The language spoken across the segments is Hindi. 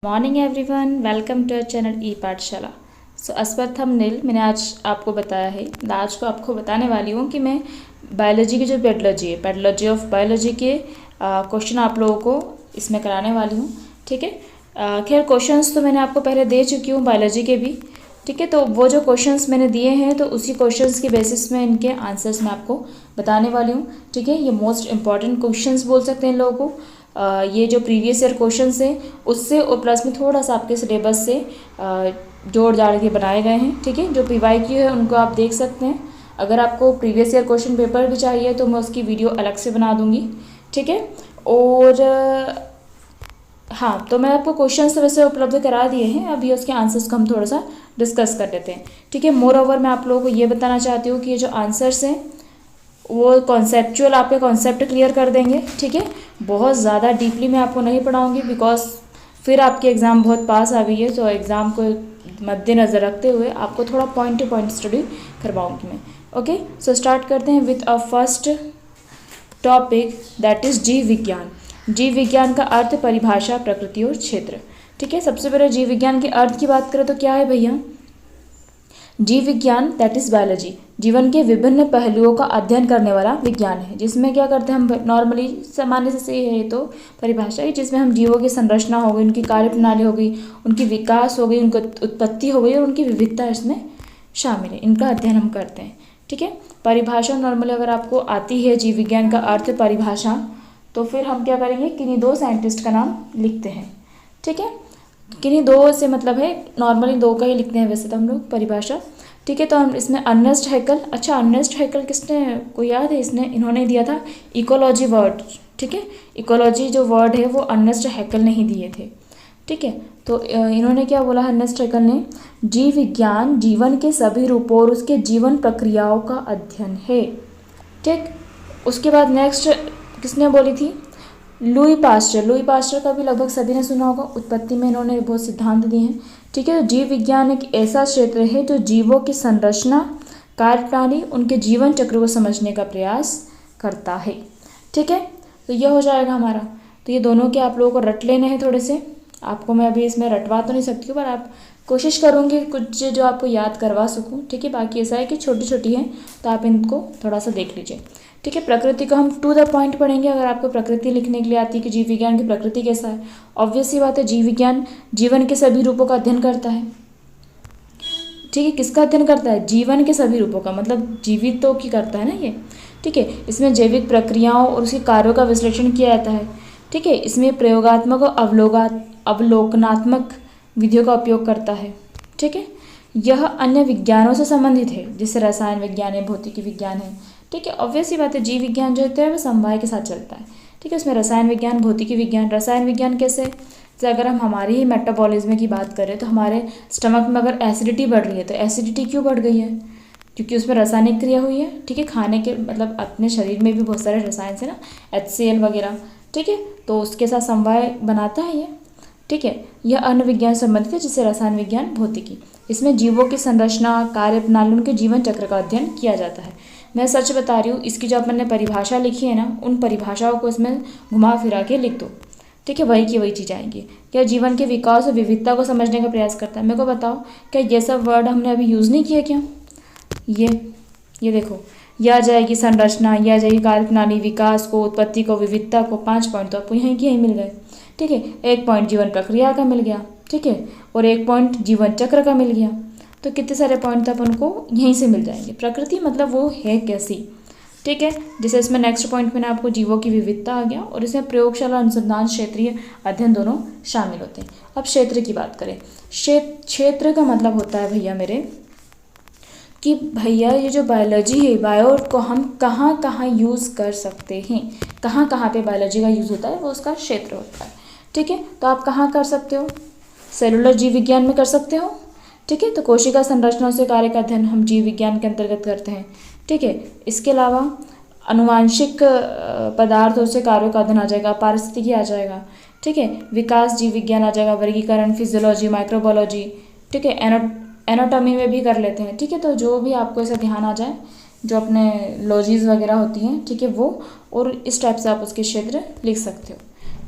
Morning everyone, welcome to channel E Pathshala. So as per thumbnail मैंने आज आपको बताया है, आज को आपको बताने वाली हूँ कि मैं बायोलॉजी की जो पेडोलॉजी है, पेडोलॉजी ऑफ बायोलॉजी के क्वेश्चन आप लोगों को इसमें कराने वाली हूँ। ठीक है, खैर क्वेश्चंस तो मैंने आपको पहले दे चुकी हूँ बायोलॉजी के भी। ठीक है, तो वो जो क्वेश्चंस मैंने दिए हैं तो उसी क्वेश्चंस की बेसिस में इनके आंसर्स मैं आपको बताने वाली हूँ। ठीक है, ये मोस्ट इंपॉर्टेंट क्वेश्चंस बोल सकते हैं इन लोगों को। ये जो प्रीवियस ईयर क्वेश्चंस हैं उससे और प्लस में थोड़ा सा आपके सिलेबस से जोड़ जाड़ के बनाए गए हैं। ठीक है, जो PYQ है उनको आप देख सकते हैं। अगर आपको प्रीवियस ईयर क्वेश्चन पेपर भी चाहिए तो मैं उसकी वीडियो अलग से बना दूंगी। ठीक है, और हाँ, तो मैं आपको क्वेश्चंस तो वैसे उपलब्ध करा दिए हैं, अभी उसके आंसर्स को हम थोड़ा सा डिस्कस कर लेते हैं। ठीक है, मोर ओवर मैं आप लोगों को ये बताना चाहती हूँ कि ये जो आंसर्स हैं वो कॉन्सेप्चुअल आपके कॉन्सेप्ट क्लियर कर देंगे। ठीक है, बहुत ज़्यादा डीपली मैं आपको नहीं पढ़ाऊंगी बिकॉज फिर आपके एग्ज़ाम बहुत पास आ गई है, तो एग्ज़ाम को मद्देनज़र रखते हुए आपको थोड़ा पॉइंट टू पॉइंट स्टडी करवाऊंगी मैं। ओके, सो स्टार्ट करते हैं with a first topic that is जीव विज्ञान। जीव विज्ञान का अर्थ, परिभाषा, प्रकृति और क्षेत्र। ठीक है, सबसे पहले जीव विज्ञान के अर्थ की बात करें तो क्या है भैया? जीव विज्ञान दैट इज बायोलॉजी जीवन के विभिन्न पहलुओं का अध्ययन करने वाला विज्ञान है, जिसमें क्या करते हैं हम नॉर्मली सामान्य से है तो परिभाषा है, जिसमें हम जीवों की संरचना हो गई, उनकी कार्यप्रणाली हो गई, उनकी विकास हो गई, उनकी उत्पत्ति हो गई और उनकी विविधता इसमें शामिल है, इनका अध्ययन हम करते हैं। ठीक है, परिभाषा नॉर्मली अगर आपको आती है जीव विज्ञान का अर्थ परिभाषा, तो फिर हम क्या करेंगे, किन्हीं दो साइंटिस्ट का नाम लिखते हैं। ठीक है, किन्हीं दो से मतलब है, नॉर्मली दो का ही लिखते हैं वैसे तो हम लोग परिभाषा। ठीक है, तो हम इसमें अर्नेस्ट हैकल, अच्छा अर्नेस्ट हैकल किसने, कोई याद है? इन्होंने दिया था इकोलॉजी वर्ड। ठीक है, इकोलॉजी जो वर्ड है वो अर्नेस्ट हैकल ने ही दिए थे। ठीक है, तो इन्होंने क्या बोला अर्नेस्ट हैकल ने, जीव विज्ञान जीवन के सभी रूपों और उसके जीवन प्रक्रियाओं का अध्ययन है। ठीक, उसके बाद नेक्स्ट किसने बोली थी? लुई पास्चर का भी लगभग सभी ने सुना होगा, उत्पत्ति में इन्होंने बहुत सिद्धांत दिए हैं। ठीक है, तो जीव विज्ञान एक ऐसा क्षेत्र है जो जीवों की संरचना, कार्यप्रणाली, उनके जीवन चक्र को समझने का प्रयास करता है। ठीक है, तो यह हो जाएगा हमारा। तो ये दोनों के आप लोगों को रट लेने हैं थोड़े से, आपको मैं अभी इसमें रटवा तो नहीं सकती हूँ पर आप कोशिश करूँगी कुछ जो आपको याद करवा सकूँ। ठीक है, बाकी ऐसा है कि छोटी छोटी हैं तो आप इनको थोड़ा सा देख लीजिए। ठीक है, प्रकृति को हम टू द पॉइंट पढ़ेंगे। अगर आपको प्रकृति लिखने के लिए आती है कि जीव विज्ञान की प्रकृति कैसा है, ऑब्वियस सी बात है जीव विज्ञान जीवन के सभी रूपों का अध्ययन करता है। ठीक है, किसका अध्ययन करता है? जीवन के सभी रूपों का, मतलब जीवितों की करता है ना ये। ठीक है, इसमें जैविक प्रक्रियाओं और उसके कार्यों का विश्लेषण किया जाता है। ठीक है, इसमें प्रयोगात्मक और अवलोकनात्मक विधियों का उपयोग करता है। ठीक है, यह अन्य विज्ञानों से संबंधित है, जैसे रसायन विज्ञान है, भौतिकी विज्ञान है। ठीक है, ऑब्वियस ही बात है जीव विज्ञान जो होता है वो समवाय के साथ चलता है। ठीक है, उसमें रसायन विज्ञान, भौतिकी विज्ञान। रसायन विज्ञान कैसे? जैसे अगर हम हमारी ही मेटाबॉलिज्म की बात करें तो हमारे स्टमक में अगर एसिडिटी बढ़ रही है तो एसिडिटी क्यों बढ़ गई है? क्योंकि उसमें रासायनिक क्रिया हुई है। ठीक है, खाने के मतलब अपने शरीर में भी बहुत सारे रसायन है ना, HCl वगैरह। ठीक है, तो उसके साथ समवाय बनाता है ये। ठीक है, यह अन्य विज्ञान संबंधित है, जिसे रसायन विज्ञान, भौतिकी। इसमें जीवों की संरचना, कार्यप्रणाली, उनके जीवन चक्र का अध्ययन किया जाता है। मैं सच बता रही हूँ, इसकी जो मैंने परिभाषा लिखी है ना, उन परिभाषाओं को इसमें घुमा फिरा के लिख दो। ठीक है, वही की वही चीज़ आएंगी। क्या जीवन के विकास और विविधता को समझने का प्रयास करता है? मेरे को बताओ, क्या ये सब वर्ड हमने अभी यूज़ नहीं किया क्या? ये देखो, यह आ जाएगी संरचना, यह आ जाएगी कार्यप्रणाली, विकास को, उत्पत्ति को, विविधता को। 5 पॉइंट तो आपको यहीं के यहीं मिल गए। ठीक है, 1 पॉइंट जीवन प्रक्रिया का मिल गया। ठीक है, और 1 पॉइंट जीवन चक्र का मिल गया। तो कितने सारे पॉइंट अपन को यहीं से मिल जाएंगे। प्रकृति मतलब वो है कैसी। ठीक है, जैसे इसमें नेक्स्ट पॉइंट में आपको जीवों की विविधता आ गया, और इसमें प्रयोगशाला, अनुसंधान, क्षेत्रीय अध्ययन दोनों शामिल होते हैं। अब क्षेत्र की बात करें, क्षेत्र का मतलब होता है भैया मेरे कि भैया ये जो बायोलॉजी है, बायो को हम कहाँ कहाँ यूज़ कर सकते हैं, कहाँ कहाँ पे बायोलॉजी का यूज़ होता है, वो उसका क्षेत्र होता है। ठीक है, तो आप कहाँ कर सकते हो? सेलुलर जीव विज्ञान में कर सकते हो। ठीक है, तो कोशिका संरचनाओं से कार्य का अध्ययन हम जीव विज्ञान के अंतर्गत करते हैं। ठीक है, इसके अलावा अनुवांशिक पदार्थों से कार्यों का अध्ययन आ जाएगा, पारिस्थितिकी आ जाएगा। ठीक है, विकास जीव विज्ञान आ जाएगा, वर्गीकरण, फिजियोलॉजी, माइक्रोबायोलॉजी। ठीक है, एनाटॉमी में भी कर लेते हैं। ठीक है, तो जो भी आपको ऐसा ध्यान आ जाए, जो अपने लॉजीज वगैरह होती हैं, ठीक है वो, और इस टाइप से आप उसके क्षेत्र लिख सकते हो।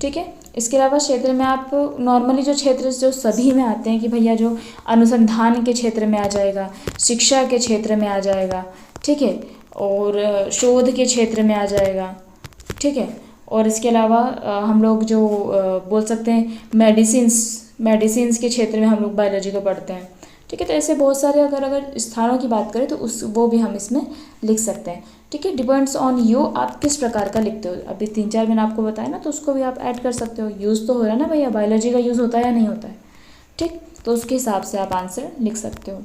ठीक है। इसके अलावा क्षेत्र में आप नॉर्मली जो क्षेत्र जो सभी में आते हैं कि भैया जो अनुसंधान के क्षेत्र में आ जाएगा, शिक्षा के क्षेत्र में आ जाएगा, ठीक है, और शोध के क्षेत्र में आ जाएगा, ठीक है। और इसके अलावा हम लोग जो बोल सकते हैं मेडिसिन्स के क्षेत्र में हम लोग बायोलॉजी को पढ़ते हैं, ठीक है। तो ऐसे बहुत सारे अगर स्थानों की बात करें तो वो भी हम इसमें लिख सकते हैं, ठीक है। डिपेंड्स ऑन यू, आप किस प्रकार का लिखते हो। अभी 3-4 मैंने आपको बताया ना, तो उसको भी आप ऐड कर सकते हो। यूज़ तो हो रहा है ना भैया, बायोलॉजी का यूज़ होता है या नहीं होता है, ठीक। तो उसके हिसाब से आप आंसर लिख सकते हो।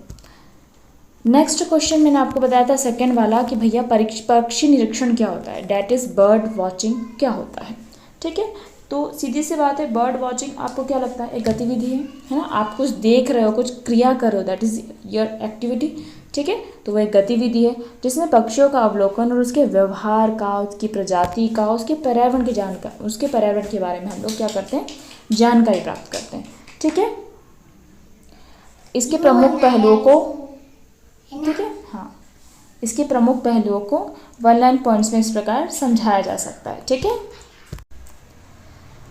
नेक्स्ट क्वेश्चन मैंने आपको बताया था सेकंड वाला कि भैया पक्षी निरीक्षण क्या होता है, डैट इज़ बर्ड वॉचिंग क्या होता है, ठीक है। तो सीधी सी बात है, बर्ड वॉचिंग आपको क्या लगता है, एक गतिविधि है ना। आप कुछ देख रहे हो, कुछ क्रिया कर रहे हो, दैट इज़ योर एक्टिविटी, ठीक है। तो वह एक गतिविधि है जिसमें पक्षियों का अवलोकन और उसके व्यवहार का, उसकी प्रजाति का, उसके पर्यावरण के बारे में हम लोग क्या करते हैं, जानकारी प्राप्त करते हैं, ठीक है। इसके प्रमुख पहलुओं को, ठीक है, हाँ, इसके प्रमुख पहलुओं को 1 लाइन पॉइंट्स में इस प्रकार समझाया जा सकता है, ठीक है,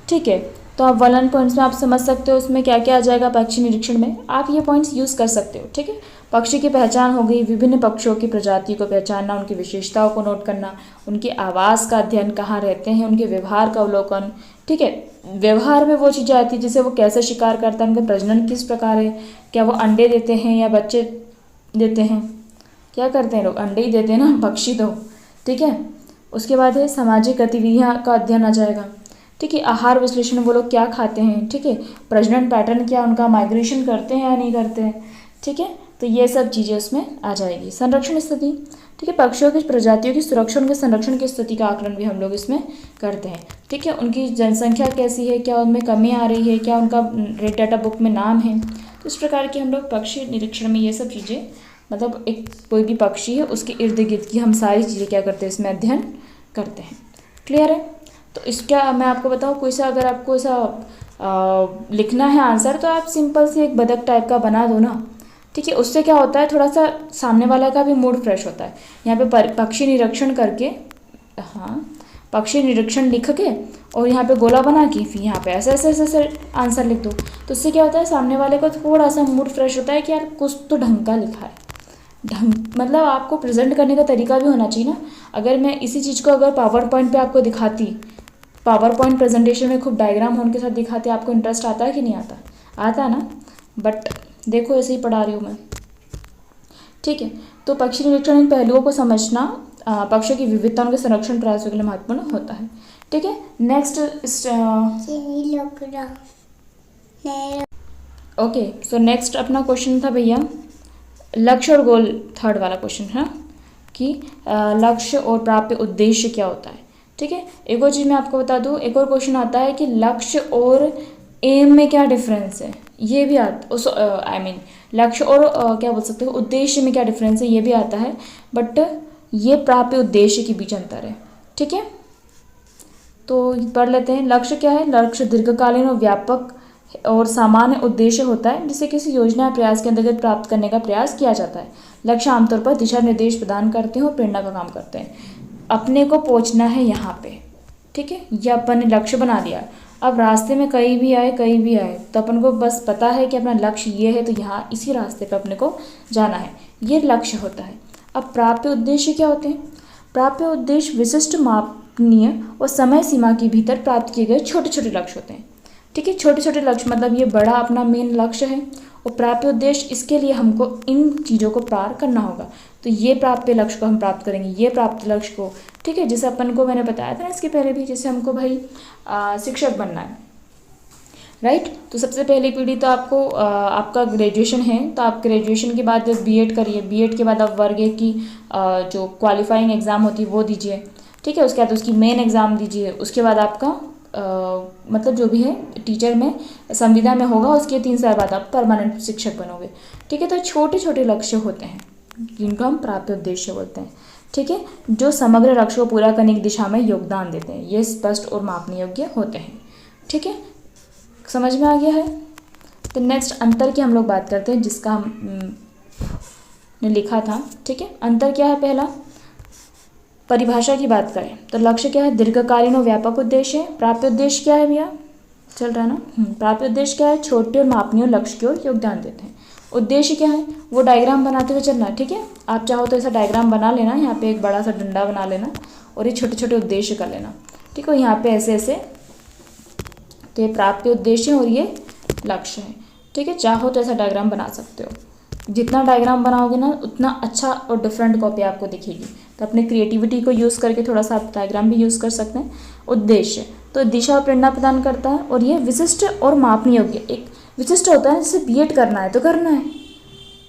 ठीक है। तो आप 1 लाइन पॉइंट्स में आप समझ सकते हो उसमें क्या क्या आ जाएगा पक्षी निरीक्षण में, आप ये पॉइंट्स यूज़ कर सकते हो, ठीक है। पक्षी की पहचान हो गई, विभिन्न पक्षियों की प्रजाति को पहचानना, उनकी विशेषताओं को नोट करना, उनके आवास का अध्ययन, कहाँ रहते हैं, उनके व्यवहार का अवलोकन, ठीक है। व्यवहार में वो चीज़ें आती है जैसे वो कैसे शिकार करता है, उनका प्रजनन किस प्रकार है, क्या वो अंडे देते हैं या बच्चे देते हैं, क्या करते हैं लोग, अंडे ही देते हैं ना पक्षी तो, ठीक है। उसके बाद है सामाजिक गतिविधियाँ का अध्ययन आ जाएगा, ठीक है। आहार विश्लेषण, वो लोग क्या खाते हैं, ठीक है। प्रजनन पैटर्न क्या उनका, माइग्रेशन करते हैं या नहीं करते हैं, ठीक है। तो ये सब चीज़ें उसमें आ जाएगी। संरक्षण स्थिति, ठीक है, पक्षियों की प्रजातियों की सुरक्षा, उनके संरक्षण की स्थिति का आकलन भी हम लोग इसमें करते हैं, ठीक है। उनकी जनसंख्या कैसी है, क्या उनमें कमी आ रही है, क्या उनका रेड डाटा बुक में नाम है। तो इस प्रकार की हम लोग पक्षी निरीक्षण में ये सब चीज़ें, मतलब एक कोई भी पक्षी है उसके इर्द गिर्द की हम सारी चीज़ें क्या करते हैं, इसमें अध्ययन करते हैं। क्लियर है। तो इसका मैं आपको बताऊँ, कोई सा अगर आपको ऐसा लिखना है आंसर, तो आप सिंपल से एक बतख टाइप का बना दो ना, ठीक है। उससे क्या होता है, थोड़ा सा सामने वाला का भी मूड फ्रेश होता है। यहाँ पे पक्षी निरीक्षण करके, हाँ, पक्षी निरीक्षण लिख के और यहाँ पे गोला बना के फिर यहाँ पे ऐसे ऐसे ऐसे ऐसे आंसर लिख दो, तो उससे क्या होता है, सामने वाले को थोड़ा सा मूड फ्रेश होता है कि यार कुछ तो ढंग का लिखा है। ढंग मतलब आपको प्रेजेंट करने का तरीका भी होना चाहिए ना। अगर मैं इसी चीज़ को अगर पावर पॉइंट पे आपको दिखाती, पावर पॉइंट प्रेजेंटेशन में खूब डायग्राम उनके साथ दिखाते, आपको इंटरेस्ट आता है कि नहीं आता, आता ना। बट देखो ऐसे ही पढ़ा रही हूँ मैं, ठीक है। तो पक्षी निरीक्षण इन पहलुओं को समझना पक्षियों की विविधता, उनके संरक्षण प्रयासों के लिए महत्वपूर्ण होता है, ठीक है। नेक्स्ट ओके, सो नेक्स्ट अपना क्वेश्चन था भैया लक्ष्य और गोल, थर्ड वाला क्वेश्चन है कि लक्ष्य और प्राप्य उद्देश्य क्या होता है, ठीक है। एक और चीज़ मैं आपको बता दूँ, एक और क्वेश्चन आता है कि लक्ष्य और एम में क्या डिफरेंस है, ये भी आता, आई मीन लक्ष्य और क्या बोल सकते हो, उद्देश्य में क्या डिफरेंस है, ये भी आता है। बट ये प्राप्य उद्देश्य के बीच अंतर है, ठीक है। तो पढ़ लेते हैं। लक्ष्य क्या है, लक्ष्य दीर्घकालीन और व्यापक और सामान्य उद्देश्य होता है जिसे किसी योजना या प्रयास के अंतर्गत प्राप्त करने का प्रयास किया जाता है। लक्ष्य आमतौर पर दिशा निर्देश प्रदान करते हैं और प्रेरणा का काम करते हैं। अपने को पहुंचना है यहाँ पे, ठीक है, ये अपन ने लक्ष्य बना दिया। अब रास्ते में कहीं भी आए तो अपन को बस पता है कि अपना लक्ष्य ये है, तो यहाँ इसी रास्ते पे अपने को जाना है, ये लक्ष्य होता है। अब प्राप्य उद्देश्य क्या होते हैं, प्राप्य उद्देश्य विशिष्ट, मापनीय और समय सीमा के भीतर प्राप्त किए गए छोटे छोटे लक्ष्य होते हैं, ठीक है। छोटे छोटे लक्ष्य मतलब ये बड़ा अपना मेन लक्ष्य है, और प्राप्य उद्देश्य इसके लिए हमको इन चीज़ों को पार करना होगा। तो ये प्राप्य लक्ष्य को हम प्राप्त करेंगे, ये प्राप्त लक्ष्य को, ठीक है। जैसे अपन को मैंने बताया था ना इसके पहले भी, जैसे हमको भाई शिक्षक बनना है, राइट। तो सबसे पहली पीढ़ी तो आपको आपका ग्रेजुएशन है, तो आप ग्रेजुएशन के बाद बीएड करिए, बीएड के बाद आप वर्ग 1 की जो क्वालिफाइंग एग्ज़ाम होती है वो दीजिए, ठीक है। उसके बाद उसकी मेन एग्ज़ाम दीजिए, उसके बाद आपका मतलब जो भी है टीचर में संविदा में होगा, उसके 3 साल बाद आप परमानेंट शिक्षक बनोगे, ठीक है। तो छोटे छोटे लक्ष्य होते हैं जिनको हम प्राप्य उद्देश्य बोलते हैं, ठीक है, जो समग्र लक्ष्य को पूरा करने की दिशा में योगदान देते हैं। ये स्पष्ट और मापने योग्य होते हैं, ठीक है, समझ में आ गया है। तो नेक्स्ट अंतर की हम लोग बात करते हैं, जिसका हम ने लिखा था, ठीक है। अंतर क्या है, पहला परिभाषा की बात करें तो लक्ष्य क्या है, दीर्घकालीन और व्यापक उद्देश्य है। प्राप्य उद्देश्य क्या है भैया, चल रहा है ना। प्राप्य उद्देश्य क्या है, छोटे और मापनीय लक्ष्य की ओर योगदान देते हैं। उद्देश्य क्या है, वो डायग्राम बनाते हुए चलना है। ठीक है, आप चाहो तो ऐसा डायग्राम बना लेना, यहाँ पे एक बड़ा सा डंडा बना लेना और ये छोटे छोटे उद्देश्य कर लेना। ठीक है, यहाँ पे ऐसे ऐसे, तो ये प्राप्य उद्देश्य है और ये लक्ष्य है। ठीक है, चाहो तो ऐसा डायग्राम बना सकते हो। जितना डायग्राम बनाओगे ना उतना अच्छा और डिफरेंट कॉपी आपको दिखेगी। तो अपने क्रिएटिविटी को यूज़ करके थोड़ा सा आप डायग्राम भी यूज़ कर सकते हैं। उद्देश्य तो दिशा और प्रेरणा प्रदान करता है और ये विशिष्ट और मापनीय योग्य। एक विशिष्ट होता है, जैसे बीएड करना है तो करना है।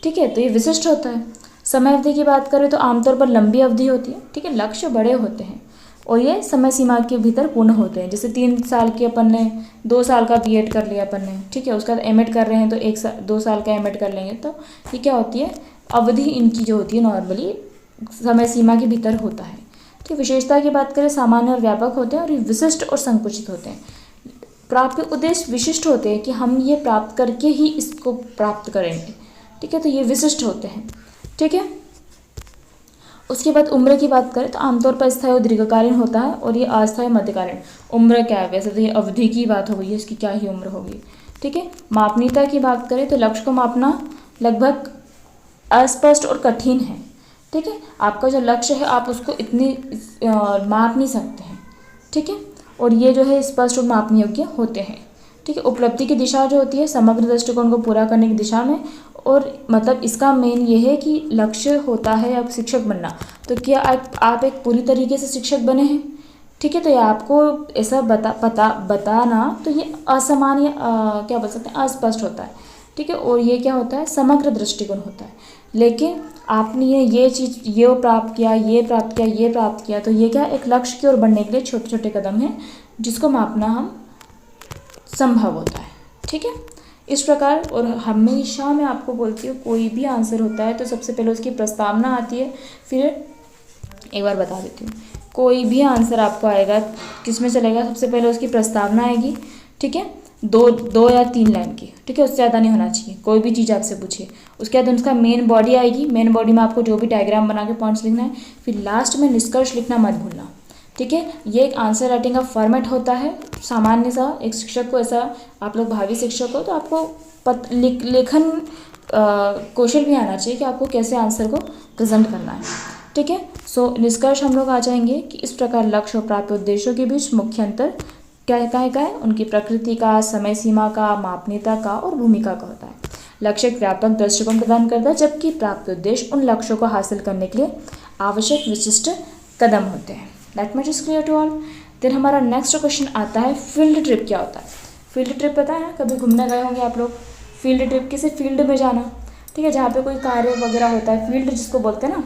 ठीक है, तो ये विशिष्ट होता है। समय अवधि की बात करें तो आमतौर पर लंबी अवधि होती है। ठीक है, लक्ष्य बड़े होते हैं और ये समय सीमा के भीतर पूर्ण होते हैं। जैसे 3 साल के अपन ने 2 साल का बीएड कर लिया अपन ने, ठीक है, उसका एमएड कर रहे हैं तो 2 साल का एमएड कर लेंगे। तो ये क्या होती है, अवधि इनकी जो होती है नॉर्मली समय सीमा के भीतर होता है। ठीक, विशेषता की बात करें सामान्य और व्यापक होते हैं और ये विशिष्ट और संकुचित होते हैं। प्राप्य उद्देश्य विशिष्ट होते हैं कि हम ये प्राप्त करके ही इसको प्राप्त करेंगे। ठीक है, तो ये विशिष्ट होते हैं। ठीक है, उसके बाद उम्र की बात करें तो आमतौर पर स्थायी और दीर्घकालीन होता है और ये अस्थायी मध्यकालीन। उम्र क्या है, वैसे तो ये अवधि की बात हो गई है, इसकी क्या ही उम्र होगी। ठीक है, मापनीयता की बात करें तो लक्ष्य को मापना लगभग अस्पष्ट और कठिन है। ठीक है, आपका जो लक्ष्य है आप उसको इतनी माप नहीं सकते हैं। ठीक है, और ये जो है स्पष्ट और मापनीय योग्य होते हैं। ठीक है, उपलब्धि की दिशा जो होती है समग्र दृष्टिकोण को पूरा करने की दिशा में, और मतलब इसका मेन ये है कि लक्ष्य होता है अब शिक्षक बनना। तो क्या आप एक पूरी तरीके से शिक्षक बने हैं। ठीक है, तो ये आपको ऐसा बताना तो ये असामान्य क्या बोल सकते हैं, अस्पष्ट होता है। ठीक है, और ये क्या होता है, समग्र दृष्टिकोण होता है। लेकिन आपने ये चीज़ ये प्राप्त किया, ये प्राप्त किया, ये प्राप्त किया, तो ये क्या एक लक्ष्य की ओर बढ़ने के लिए छोटे छोटे कदम हैं जिसको मापना हम संभव होता है। ठीक है, इस प्रकार। और हमेशा मैं आपको बोलती हूँ कोई भी आंसर होता है तो सबसे पहले उसकी प्रस्तावना आती है। फिर एक बार बता देती हूँ, कोई भी आंसर आपको आएगा किस में चलेगा, सबसे पहले उसकी प्रस्तावना आएगी। ठीक है, दो या 3 लाइन की। ठीक है, उससे ज़्यादा नहीं होना चाहिए। कोई भी चीज़ आपसे पूछिए, उसके बाद उसका मेन बॉडी आएगी। मेन बॉडी में आपको जो भी डायग्राम बना के पॉइंट्स लिखना है। फिर लास्ट में निष्कर्ष लिखना मत भूलना। ठीक है, ये एक आंसर राइटिंग का फॉर्मेट होता है सामान्य सा। एक शिक्षक को ऐसा, आप लोग भावी शिक्षक हो तो आपको लेखन कौशल भी आना चाहिए कि आपको कैसे आंसर को प्रेजेंट करना है। ठीक है, सो निष्कर्ष हम लोग आ जाएंगे कि इस प्रकार लक्ष्य और प्राप्य उद्देश्यों के बीच मुख्य अंतर क्या है, उनकी प्रकृति का, समय सीमा का, मापनीयता का और भूमिका का होता है। लक्ष्य एक व्यापक दृष्टिकोण प्रदान करता है जबकि प्राप्य उद्देश्य उन लक्ष्यों को हासिल करने के लिए आवश्यक विशिष्ट कदम होते हैं। That much is clear to all. फिर हमारा नेक्स्ट क्वेश्चन आता है फील्ड ट्रिप क्या होता है। फील्ड ट्रिप पता है, कभी घूमने गए होंगे आप लोग। फील्ड ट्रिप किसी फील्ड में जाना, ठीक है, जहाँ पे कोई कार्य वगैरह होता है, फील्ड जिसको बोलते हैं ना।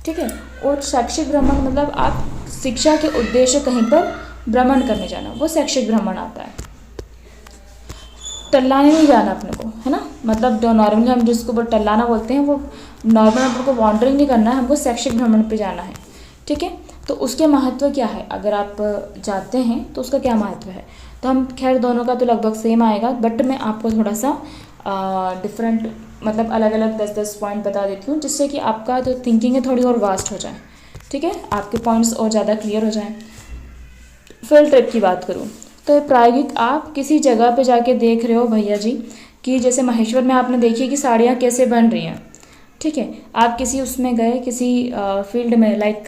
ठीक है, और शैक्षिक भ्रमण मतलब आप शिक्षा के उद्देश्य कहीं पर भ्रमण करने जाना, वो शैक्षिक भ्रमण आता है। टल्लाने नहीं जाना अपने को, है ना, मतलब जो नॉर्मली हम जिसको टल्लाना बोलते हैं वो नॉर्मल अपने को वॉन्डरिंग नहीं करना है, हमको शैक्षिक भ्रमण पे जाना है। ठीक है, तो उसके महत्व क्या है, अगर आप जाते हैं तो उसका क्या महत्व है। तो हम खैर दोनों का तो लगभग सेम आएगा, बट मैं आपको थोड़ा सा डिफरेंट मतलब अलग अलग 10-10 पॉइंट बता देती हूँ जिससे कि आपका जो थिंकिंग है थोड़ी और वास्ट हो जाए। ठीक है, आपके पॉइंट्स और ज़्यादा क्लियर हो जाएँ। फील्ड ट्रिप की बात करूँ तो प्रायोगिक, आप किसी जगह पे जाके देख रहे हो भैया जी कि जैसे महेश्वर में आपने देखी कि साड़ियाँ कैसे बन रही हैं। ठीक है, आप किसी उसमें गए, किसी फील्ड में, लाइक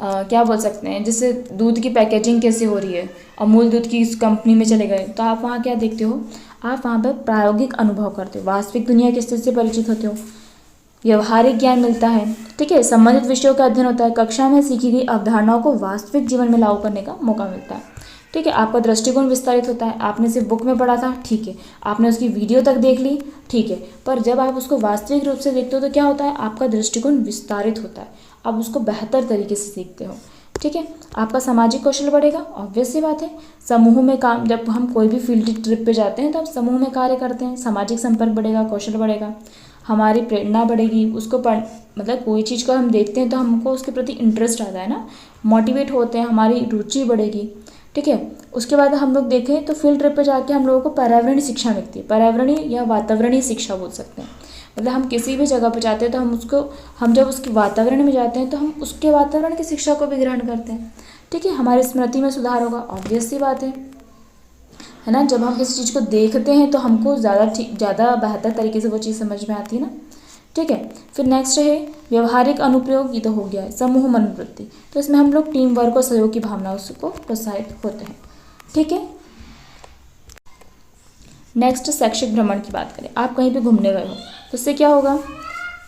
क्या बोल सकते हैं, जैसे दूध की पैकेजिंग कैसे हो रही है, अमूल दूध की इस कंपनी में चले गए, तो आप वहाँ क्या देखते हो, आप वहाँ पर प्रायोगिक अनुभव करते हो, वास्तविक दुनिया की स्थिति से परिचित होते हो, व्यवहारिक ज्ञान मिलता है। ठीक है, संबंधित विषयों का अध्ययन होता है, कक्षा में सीखी गई अवधारणाओं को वास्तविक जीवन में लागू करने का मौका मिलता है। ठीक है, आपका दृष्टिकोण विस्तारित होता है। आपने सिर्फ बुक में पढ़ा था, ठीक है, आपने उसकी वीडियो तक देख ली, ठीक है, पर जब आप उसको वास्तविक रूप से देखते हो तो क्या होता है, आपका दृष्टिकोण विस्तारित होता है, आप उसको बेहतर तरीके से सीखते हो। ठीक है, आपका सामाजिक कौशल बढ़ेगा, ऑब्वियस सी बात है। समूह में काम, जब हम कोई भी फील्ड ट्रिप पे जाते हैं तो हम समूह में कार्य करते हैं, सामाजिक संपर्क बढ़ेगा, कौशल बढ़ेगा, हमारी प्रेरणा बढ़ेगी, उसको मतलब कोई चीज़ को हम देखते हैं तो हमको उसके प्रति इंटरेस्ट आता है ना, मोटिवेट होते हैं, हमारी रुचि बढ़ेगी। ठीक है, उसके बाद हम लोग देखें तो फील्ड ट्रिप पे जाके हम लोगों को पर्यावरणीय शिक्षा मिलती है, पर्यावरणीय या वातावरणीय शिक्षा बोल सकते हैं। मतलब हम किसी भी जगह पर जाते हैं तो हम जब उसके वातावरण में जाते हैं तो हम उसके वातावरण की शिक्षा को भी ग्रहण करते हैं। ठीक है, हमारी स्मृति में सुधार होगा, ऑब्वियस सी बात है ना। जब हम किसी चीज़ को देखते हैं तो हमको ज़्यादा बेहतर तरीके से वो चीज़ समझ में आती है ना। ठीक है, फिर नेक्स्ट है व्यवहारिक अनुप्रयोग, ये तो हो गया है। समूह मनोवृत्ति, तो इसमें हम लोग टीम वर्क और सहयोग की भावनाओं को प्रोत्साहित होते हैं। ठीक है, नेक्स्ट शैक्षिक भ्रमण की बात करें। आप कहीं पे घूमने गए हो तो उससे क्या होगा,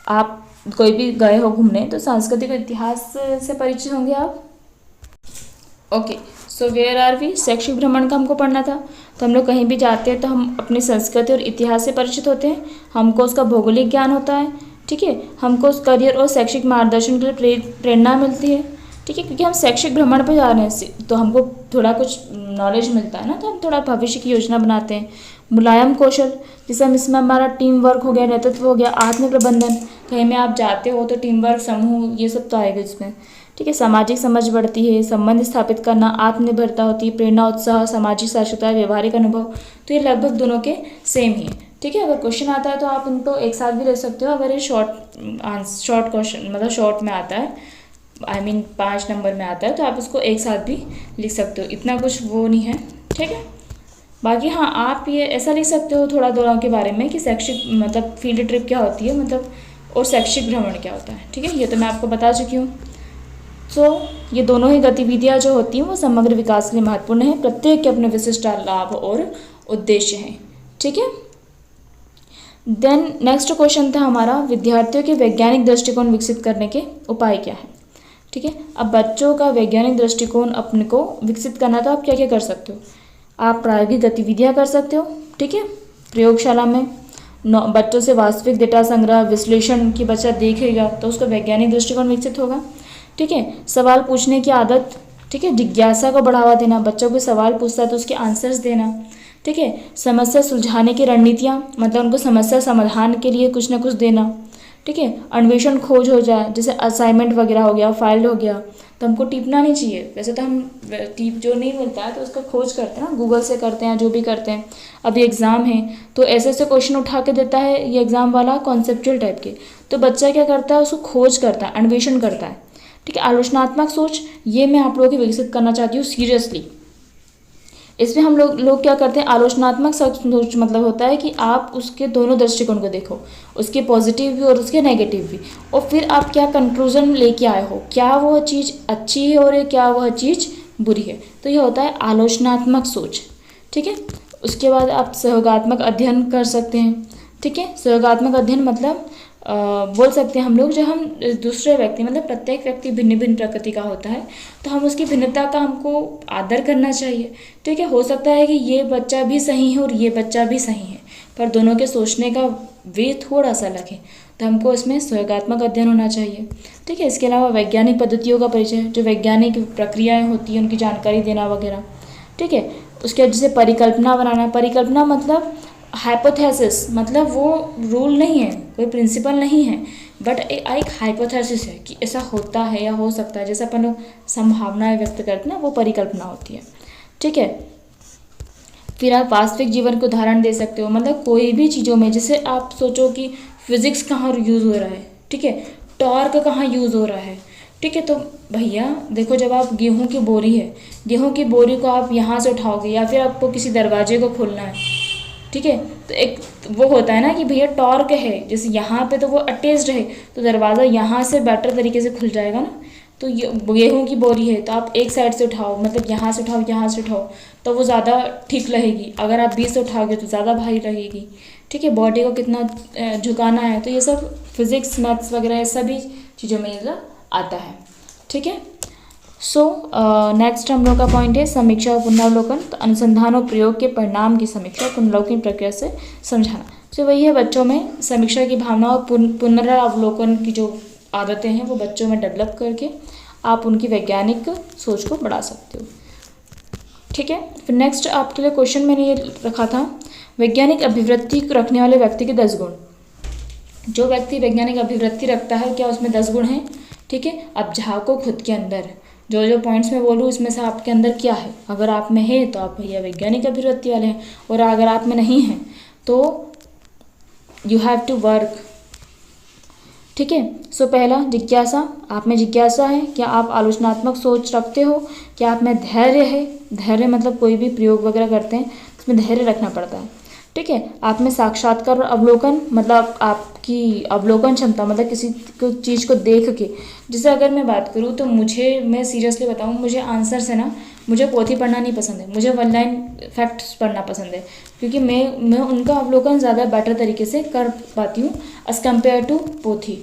आप कोई भी गए हो घूमने तो सांस्कृतिक इतिहास से परिचित होंगे आप। Okay, so where are we, शैक्षिक भ्रमण का हमको पढ़ना था। तो हम लोग कहीं भी जाते हैं तो हम अपनी संस्कृति और इतिहास से परिचित होते हैं, हमको उसका भौगोलिक ज्ञान होता है। ठीक है, हमको उस करियर और शैक्षिक मार्गदर्शन के लिए प्रेरणा मिलती है। ठीक है, क्योंकि हम शैक्षिक भ्रमण पर जा रहे हैं तो हमको थोड़ा कुछ नॉलेज मिलता है ना, तो हम थोड़ा भविष्य की योजना बनाते हैं। मुलायम कौशल, जैसे हम इसमें हमारा टीम वर्क हो गया, नेतृत्व हो गया, आत्म प्रबंधन, कहीं में आप जाते हो तो टीम वर्क, समूह, ये सब तो आएगा इसमें। ठीक है, सामाजिक समझ बढ़ती है, संबंध स्थापित करना, आत्मनिर्भरता होती है, प्रेरणा, उत्साह, सामाजिक साक्षरता, व्यवहारिक अनुभव, तो ये लगभग दोनों के सेम ही है। ठीक है, अगर क्वेश्चन आता है तो आप उनको एक साथ भी ले सकते हो। अगर ये शॉर्ट क्वेश्चन मतलब शॉर्ट में आता है, I mean 5 नंबर में आता है, तो आप इसको एक साथ भी लिख सकते हो, इतना कुछ वो नहीं है। ठीक है, बाकी हाँ, आप ये ऐसा लिख सकते हो थोड़ा दोनों के बारे में कि शैक्षिक मतलब फील्ड ट्रिप क्या होती है, मतलब और शैक्षिक भ्रमण क्या होता है। ठीक है, ये तो मैं आपको बता चुकी हूँ। तो ये दोनों ही गतिविधियाँ जो होती हैं वो समग्र विकास के लिए महत्वपूर्ण है, प्रत्येक के अपने विशिष्ट लाभ और उद्देश्य हैं। ठीक है, देन नेक्स्ट क्वेश्चन था हमारा, विद्यार्थियों के वैज्ञानिक दृष्टिकोण विकसित करने के उपाय क्या है। ठीक है, अब बच्चों का वैज्ञानिक दृष्टिकोण अपने को विकसित करना, तो आप क्या क्या कर सकते हो, आप प्रायोगिक गतिविधियाँ कर सकते हो। ठीक है, प्रयोगशाला में बच्चों से वास्तविक डेटा संग्रह, विश्लेषण की बच्चा देखेगा तो उसका वैज्ञानिक दृष्टिकोण विकसित होगा। ठीक है, सवाल पूछने की आदत, ठीक है, जिज्ञासा को बढ़ावा देना, बच्चों को सवाल पूछता है तो उसके आंसर्स देना। ठीक है, समस्या सुलझाने की रणनीतियाँ, मतलब उनको समस्या समाधान के लिए कुछ ना कुछ देना। ठीक है, अन्वेषण खोज हो जाए, जैसे असाइनमेंट वगैरह हो गया, फाइल हो गया, तो हमको टिपना नहीं चाहिए। वैसे तो हम टिप जो नहीं मिलता है तो उसका खोज करते हैं ना, गूगल से करते हैं, जो भी करते हैं। अभी एग्ज़ाम है तो ऐसे ऐसे क्वेश्चन उठा के देता है ये एग्ज़ाम वाला, कॉन्सेप्चुअल टाइप के, तो बच्चा क्या करता है, उसको खोज करता है, अन्वेषण करता है। ठीक है, आलोचनात्मक सोच, ये मैं आप लोगों की विकसित करना चाहती हूँ सीरियसली। इसमें हम लोग क्या करते हैं, आलोचनात्मक सोच मतलब होता है कि आप उसके दोनों दृष्टिकोण को देखो, उसके पॉजिटिव भी और उसके नेगेटिव भी, और फिर आप क्या कंक्लूजन लेके आए हो, क्या वो चीज़ अच्छी है और क्या वह चीज़ बुरी है, तो ये होता है आलोचनात्मक सोच। ठीक है, उसके बाद आप सहयोगात्मक अध्ययन कर सकते हैं। ठीक है, सहयोगात्मक अध्ययन मतलब बोल सकते हैं हम लोग, जो हम दूसरे व्यक्ति, मतलब प्रत्येक व्यक्ति भिन्न भिन्न प्रकृति का होता है, तो हम उसकी भिन्नता का हमको आदर करना चाहिए। ठीक है, हो सकता है कि ये बच्चा भी सही है और ये बच्चा भी सही है, पर दोनों के सोचने का वे थोड़ा सा अलग है, तो हमको इसमें सहयोगात्मक अध्ययन होना चाहिए। ठीक है, इसके अलावा वैज्ञानिक पद्धतियों का परिचय, जो वैज्ञानिक प्रक्रियाएँ होती हैं उनकी जानकारी देना वगैरह। ठीक है, उसके जैसे परिकल्पना बनाना, परिकल्पना मतलब हाइपोथेसिस, मतलब वो रूल नहीं है, कोई प्रिंसिपल नहीं है, बट एक हाइपोथेसिस है कि ऐसा होता है या हो सकता है, जैसे अपन लोग संभावनाएं व्यक्त करते हैं ना, वो परिकल्पना होती है। ठीक है, फिर आप वास्तविक जीवन को उदाहरण दे सकते हो, मतलब कोई भी चीज़ों में, जैसे आप सोचो कि फिजिक्स कहाँ यूज़ हो रहा है। ठीक है, टॉर्क कहाँ यूज़ हो रहा है। ठीक है, तो भैया देखो, जब आप गेहूं की बोरी है, गेहूं की बोरी को आप यहाँ से उठाओगे या फिर आपको किसी दरवाजे को खोलना है। ठीक है, तो एक वो होता है ना कि भैया टॉर्क है, जैसे यहाँ पे तो वो अटैच्ड है, तो दरवाज़ा यहाँ से बेटर तरीके से खुल जाएगा ना। तो ये गेहूँ की बोरी है तो आप एक साइड से उठाओ, मतलब यहाँ से उठाओ, यहाँ से उठाओ, तो वो ज़्यादा ठीक रहेगी। अगर आप बीच से उठाओगे तो ज़्यादा भारी रहेगी। ठीक है, बॉडी को कितना झुकाना है, तो ये सब फिजिक्स, मैथ्स वगैरह ये सभी चीज़ों में ये आता है। ठीक है, सो नेक्स्ट हम लोग का पॉइंट है समीक्षा और पुनरावलोकन। तो अनुसंधान और प्रयोग के परिणाम की समीक्षा पुनरावलोकन प्रक्रिया से समझाना। तो वही है, बच्चों में समीक्षा की भावना और पुनरावलोकन की जो आदतें हैं वो बच्चों में डेवलप करके आप उनकी वैज्ञानिक सोच को बढ़ा सकते हो। ठीक है, फिर नेक्स्ट आपके लिए क्वेश्चन मैंने ये रखा था, वैज्ञानिक अभिवृत्ति को रखने वाले व्यक्ति के 10 गुण। जो व्यक्ति वैज्ञानिक अभिवृत्ति रखता है, क्या उसमें 10 गुण हैं। ठीक है, अब झाँको खुद के अंदर, जो जो पॉइंट्स मैं बोलूँ इसमें से आपके अंदर क्या है। अगर आप में है तो आप भैया वैज्ञानिक अभिवृत्ति वाले हैं, और अगर आप में नहीं है तो यू हैव टू वर्क ठीक है। सो पहला जिज्ञासा, आप में जिज्ञासा है, क्या आप आलोचनात्मक सोच रखते हो, क्या आप में धैर्य है, धैर्य मतलब कोई भी प्रयोग वगैरह करते हैं उसमें धैर्य रखना पड़ता है, ठीक है। आप में साक्षात्कार और अवलोकन मतलब आपकी अवलोकन क्षमता मतलब किसी को चीज़ को देख के, जैसे अगर मैं बात करूँ तो मैं सीरियसली बताऊँ, मुझे आंसर से ना मुझे पोथी पढ़ना नहीं पसंद है, मुझे वन लाइन फैक्ट्स पढ़ना पसंद है, क्योंकि मैं उनका अवलोकन ज़्यादा बेटर तरीके से कर पाती हूँ एज़ कम्पेयर टू पोथी,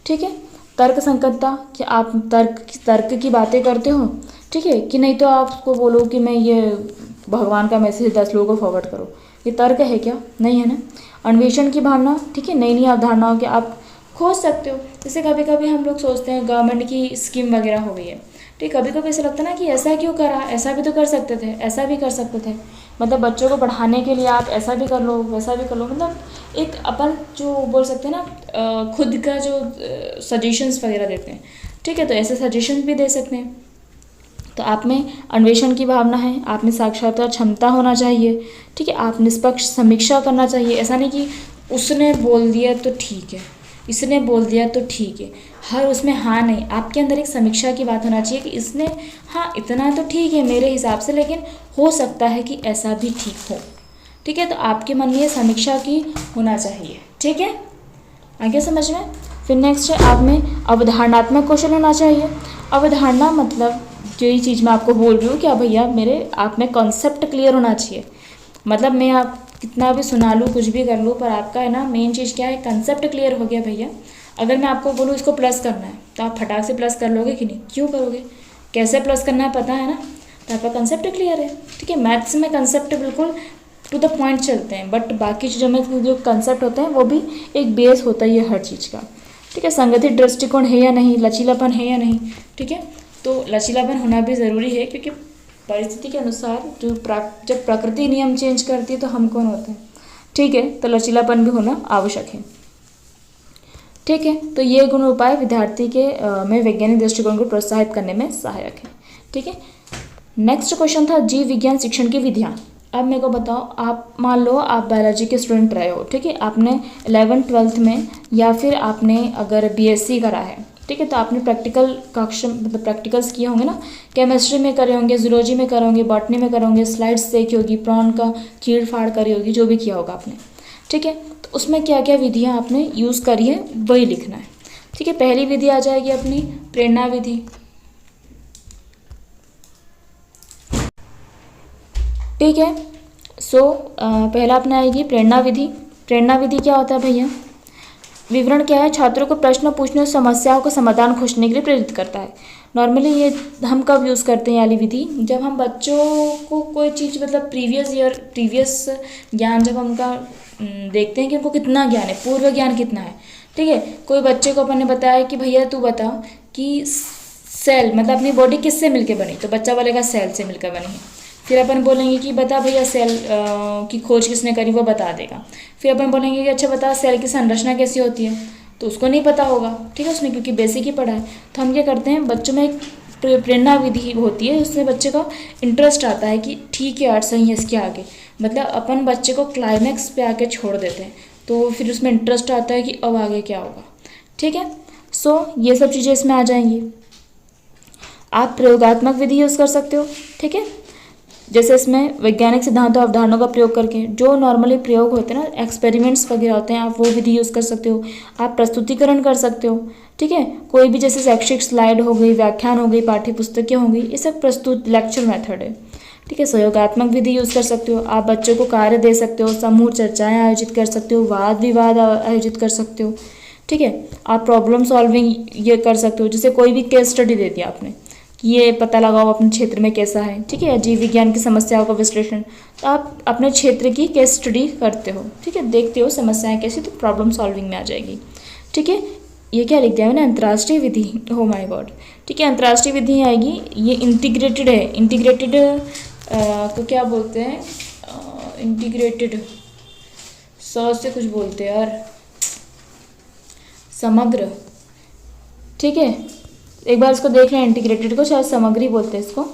ठीक है। तर्क संगतता, कि आप तर्क की बातें करते हो, ठीक है, कि नहीं तो आपको बोलो कि मैं ये भगवान का मैसेज 10 लोगों को फॉरवर्ड करो, ये तर्क है क्या? नहीं है ना। अन्वेषण की भावना, ठीक है, नई नई अवधारणाओं के आप खोज सकते हो। जैसे कभी कभी हम लोग सोचते हैं गवर्नमेंट की स्कीम वगैरह हो गई है, ठीक, कभी कभी ऐसा लगता है ना कि ऐसा क्यों करा, ऐसा भी तो कर सकते थे, ऐसा भी कर सकते थे, मतलब बच्चों को पढ़ाने के लिए आप ऐसा भी कर लो वैसा भी कर लो, मतलब एक अपन जो बोल सकते हैं ना खुद का जो सजेशंस वगैरह देते हैं, ठीक है, तो ऐसे सजेशंस भी दे सकते हैं। तो आप में अन्वेषण की भावना है, आप में साक्षात्कार क्षमता होना चाहिए, ठीक है, आप निष्पक्ष समीक्षा करना चाहिए। ऐसा नहीं कि उसने बोल दिया तो ठीक है, इसने बोल दिया तो ठीक है, हर उसमें हाँ नहीं, आपके अंदर एक समीक्षा की बात होना चाहिए कि इसने हाँ इतना तो ठीक है मेरे हिसाब से, लेकिन हो सकता है कि ऐसा भी ठीक हो, ठीक है। तो आपके मन में ये समीक्षा की होना चाहिए, ठीक है, आगे समझ में। फिर नेक्स्ट है, आप में अवधारणात्मक कौशल होना चाहिए। अवधारणा मतलब यही चीज़ मैं आपको बोल रही हूँ कि भैया मेरे आप में कॉन्सेप्ट क्लियर होना चाहिए, मतलब मैं आप कितना भी सुना लूँ कुछ भी कर लूँ, पर आपका है ना मेन चीज़ क्या है, कंसेप्ट क्लियर हो गया भैया। अगर मैं आपको बोलूँ इसको प्लस करना है तो आप फटाक से प्लस कर लोगे कि नहीं, क्यों करोगे, कैसे प्लस करना है पता है ना, तो आपका कंसेप्ट क्लियर है, ठीक है। मैथ्स में कंसेप्ट बिल्कुल टू द पॉइंट चलते हैं, बट बाकी चीज़ों में जो कंसेप्ट होते हैं वो भी एक बेस होता है ये हर चीज़ का, ठीक है। संगठित दृष्टिकोण है या नहीं, लचीलापन है या नहीं, ठीक है, तो लचीलापन होना भी ज़रूरी है, क्योंकि परिस्थिति के अनुसार जब प्रकृति नियम चेंज करती है तो हम कौन होते हैं, ठीक है, तो लचीलापन भी होना आवश्यक है, ठीक है। तो ये गुण उपाय विद्यार्थी के में वैज्ञानिक दृष्टिकोण को प्रोत्साहित करने में सहायक है, ठीक है। नेक्स्ट क्वेश्चन था जीव विज्ञान शिक्षण की विधियाँ। अब मेरे को बताओ, आप मान लो आप बायोलॉजी के स्टूडेंट रहे हो, ठीक है, आपने 11th-12th में या फिर आपने अगर बीएससी करा है, ठीक है, तो आपने प्रैक्टिकल कक्षा मतलब प्रैक्टिकल्स किए होंगे ना, केमिस्ट्री में करे होंगे, जूलॉजी में करे होंगे, बॉटनी में करे होंगे, स्लाइड्स देखी होगी, प्रॉन का चीड़ फाड़ करी होगी, जो भी किया होगा आपने, ठीक है। तो उसमें क्या क्या विधियाँ आपने यूज़ करी है वही लिखना है, ठीक है। पहली विधि आ जाएगी अपनी प्रेरणा विधि, ठीक है। सो पहला अपना आएगी प्रेरणा विधि। प्रेरणा विधि क्या होता है भैया, विवरण क्या है, छात्रों को प्रश्न पूछने और समस्याओं को समाधान खोजने के लिए प्रेरित करता है। नॉर्मली ये हम कब यूज़ करते हैं वाली विधि, जब हम बच्चों को कोई चीज़ मतलब प्रीवियस ज्ञान जब हम उनका देखते हैं कि उनको कितना ज्ञान है, पूर्व ज्ञान कितना है, ठीक है। कोई बच्चे को अपन ने बताया कि भैया तू बता कि सेल मतलब अपनी बॉडी किससे मिलकर बनी, तो बच्चा बोलेगा सेल से मिलकर बनी है। फिर अपन बोलेंगे कि बता भैया सेल की खोज किसने करी, वो बता देगा। फिर अपन बोलेंगे कि अच्छा बता सेल की संरचना कैसी होती है, तो उसको नहीं पता होगा, ठीक है, उसने क्योंकि बेसिक ही पढ़ा है। तो हम क्या करते हैं, बच्चों में एक प्रेरणा विधि होती है, उसमें बच्चे का इंटरेस्ट आता है कि ठीक है यार सही है इसके आगे, मतलब अपन बच्चे को क्लाइमैक्स पे आके छोड़ देते हैं, तो फिर उसमें इंटरेस्ट आता है कि अब आगे क्या होगा, ठीक है। सो ये सब चीज़ें इसमें आ जाएंगी। आप प्रयोगात्मक विधि यूज़ कर सकते हो, ठीक है, जैसे इसमें वैज्ञानिक सिद्धांतों अवधारणाओं का प्रयोग करके जो नॉर्मली प्रयोग होते हैं ना, एक्सपेरिमेंट्स वगैरह होते हैं, आप वो विधि यूज़ कर सकते हो। आप प्रस्तुतिकरण कर सकते हो, ठीक है, कोई भी जैसे शैक्षिक स्लाइड हो गई, व्याख्यान हो गई, पाठ्य पुस्तकें हो गई, ये सब प्रस्तुत लेक्चर मेथड है, ठीक है। सहयोगात्मक विधि यूज़ कर सकते हो, आप बच्चों को कार्य दे सकते हो, समूह चर्चाएँ आयोजित कर सकते हो, वाद विवाद आयोजित कर सकते हो, ठीक है। आप प्रॉब्लम सॉल्विंग ये कर सकते हो, जैसे कोई भी केस स्टडी दे दिया आपने कि ये पता लगाओ अपने क्षेत्र में कैसा है, ठीक है, जीव विज्ञान की समस्याओं का विश्लेषण, तो आप अपने क्षेत्र की केस स्टडी करते हो, ठीक है, देखते हो समस्याएं कैसी, तो प्रॉब्लम सॉल्विंग में आ जाएगी, ठीक है। ये क्या लिख दिया मैंने, अंतर्राष्ट्रीय विधि, हो माय गॉड, ठीक है, अंतर्राष्ट्रीय विधि आएगी। ये इंटीग्रेटेड है, इंटीग्रेटेड को क्या बोलते हैं, इंटीग्रेटेड से कुछ बोलते हैं यार, समग्र, ठीक है, एक बार इसको देख लें, इंटीग्रेटेड को शायद सामग्री बोलते हैं इसको,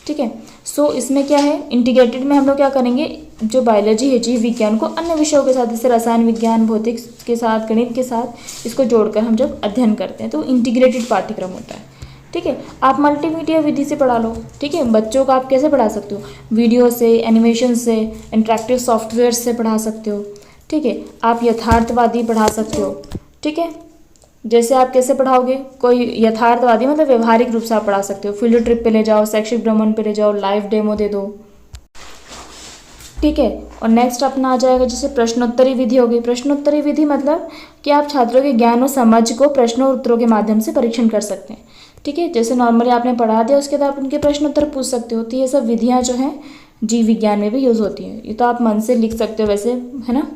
ठीक है। सो इसमें क्या है, इंटीग्रेटेड में हम लोग क्या करेंगे, जो बायोलॉजी है, जीव विज्ञान को अन्य विषयों के साथ जैसे रसायन विज्ञान, भौतिक के साथ, गणित के साथ इसको जोड़कर हम जब अध्ययन करते हैं तो इंटीग्रेटेड पाठ्यक्रम होता है। ठीक है, आप मल्टीमीडिया विधि से पढ़ा लो। ठीक है, बच्चों को आप कैसे पढ़ा सकते हो, वीडियो से, एनिमेशन से, इंटरेक्टिव सॉफ्टवेयर से पढ़ा सकते हो। ठीक है, आप यथार्थवादी पढ़ा सकते हो। ठीक है, जैसे आप कैसे पढ़ाओगे, कोई यथार्थवादी मतलब व्यवहारिक रूप से आप पढ़ा सकते हो, फील्ड ट्रिप पे ले जाओ, शैक्षिक भ्रमण पे ले जाओ, लाइव डेमो दे दो। ठीक है, और नेक्स्ट अपना आ जाएगा जैसे प्रश्नोत्तरी विधि हो गई। प्रश्नोत्तरी विधि मतलब कि आप छात्रों के ज्ञान और समझ को प्रश्नों और उत्तरों के माध्यम से परीक्षण कर सकते हैं। ठीक है, जैसे नॉर्मली आपने पढ़ा दिया उसके बाद आप उनके प्रश्नोत्तर पूछ सकते हो। तो ये सब विधियाँ जो हैं जीव विज्ञान में भी यूज़ होती हैं। ये तो आप मन से लिख सकते हो वैसे, है ना।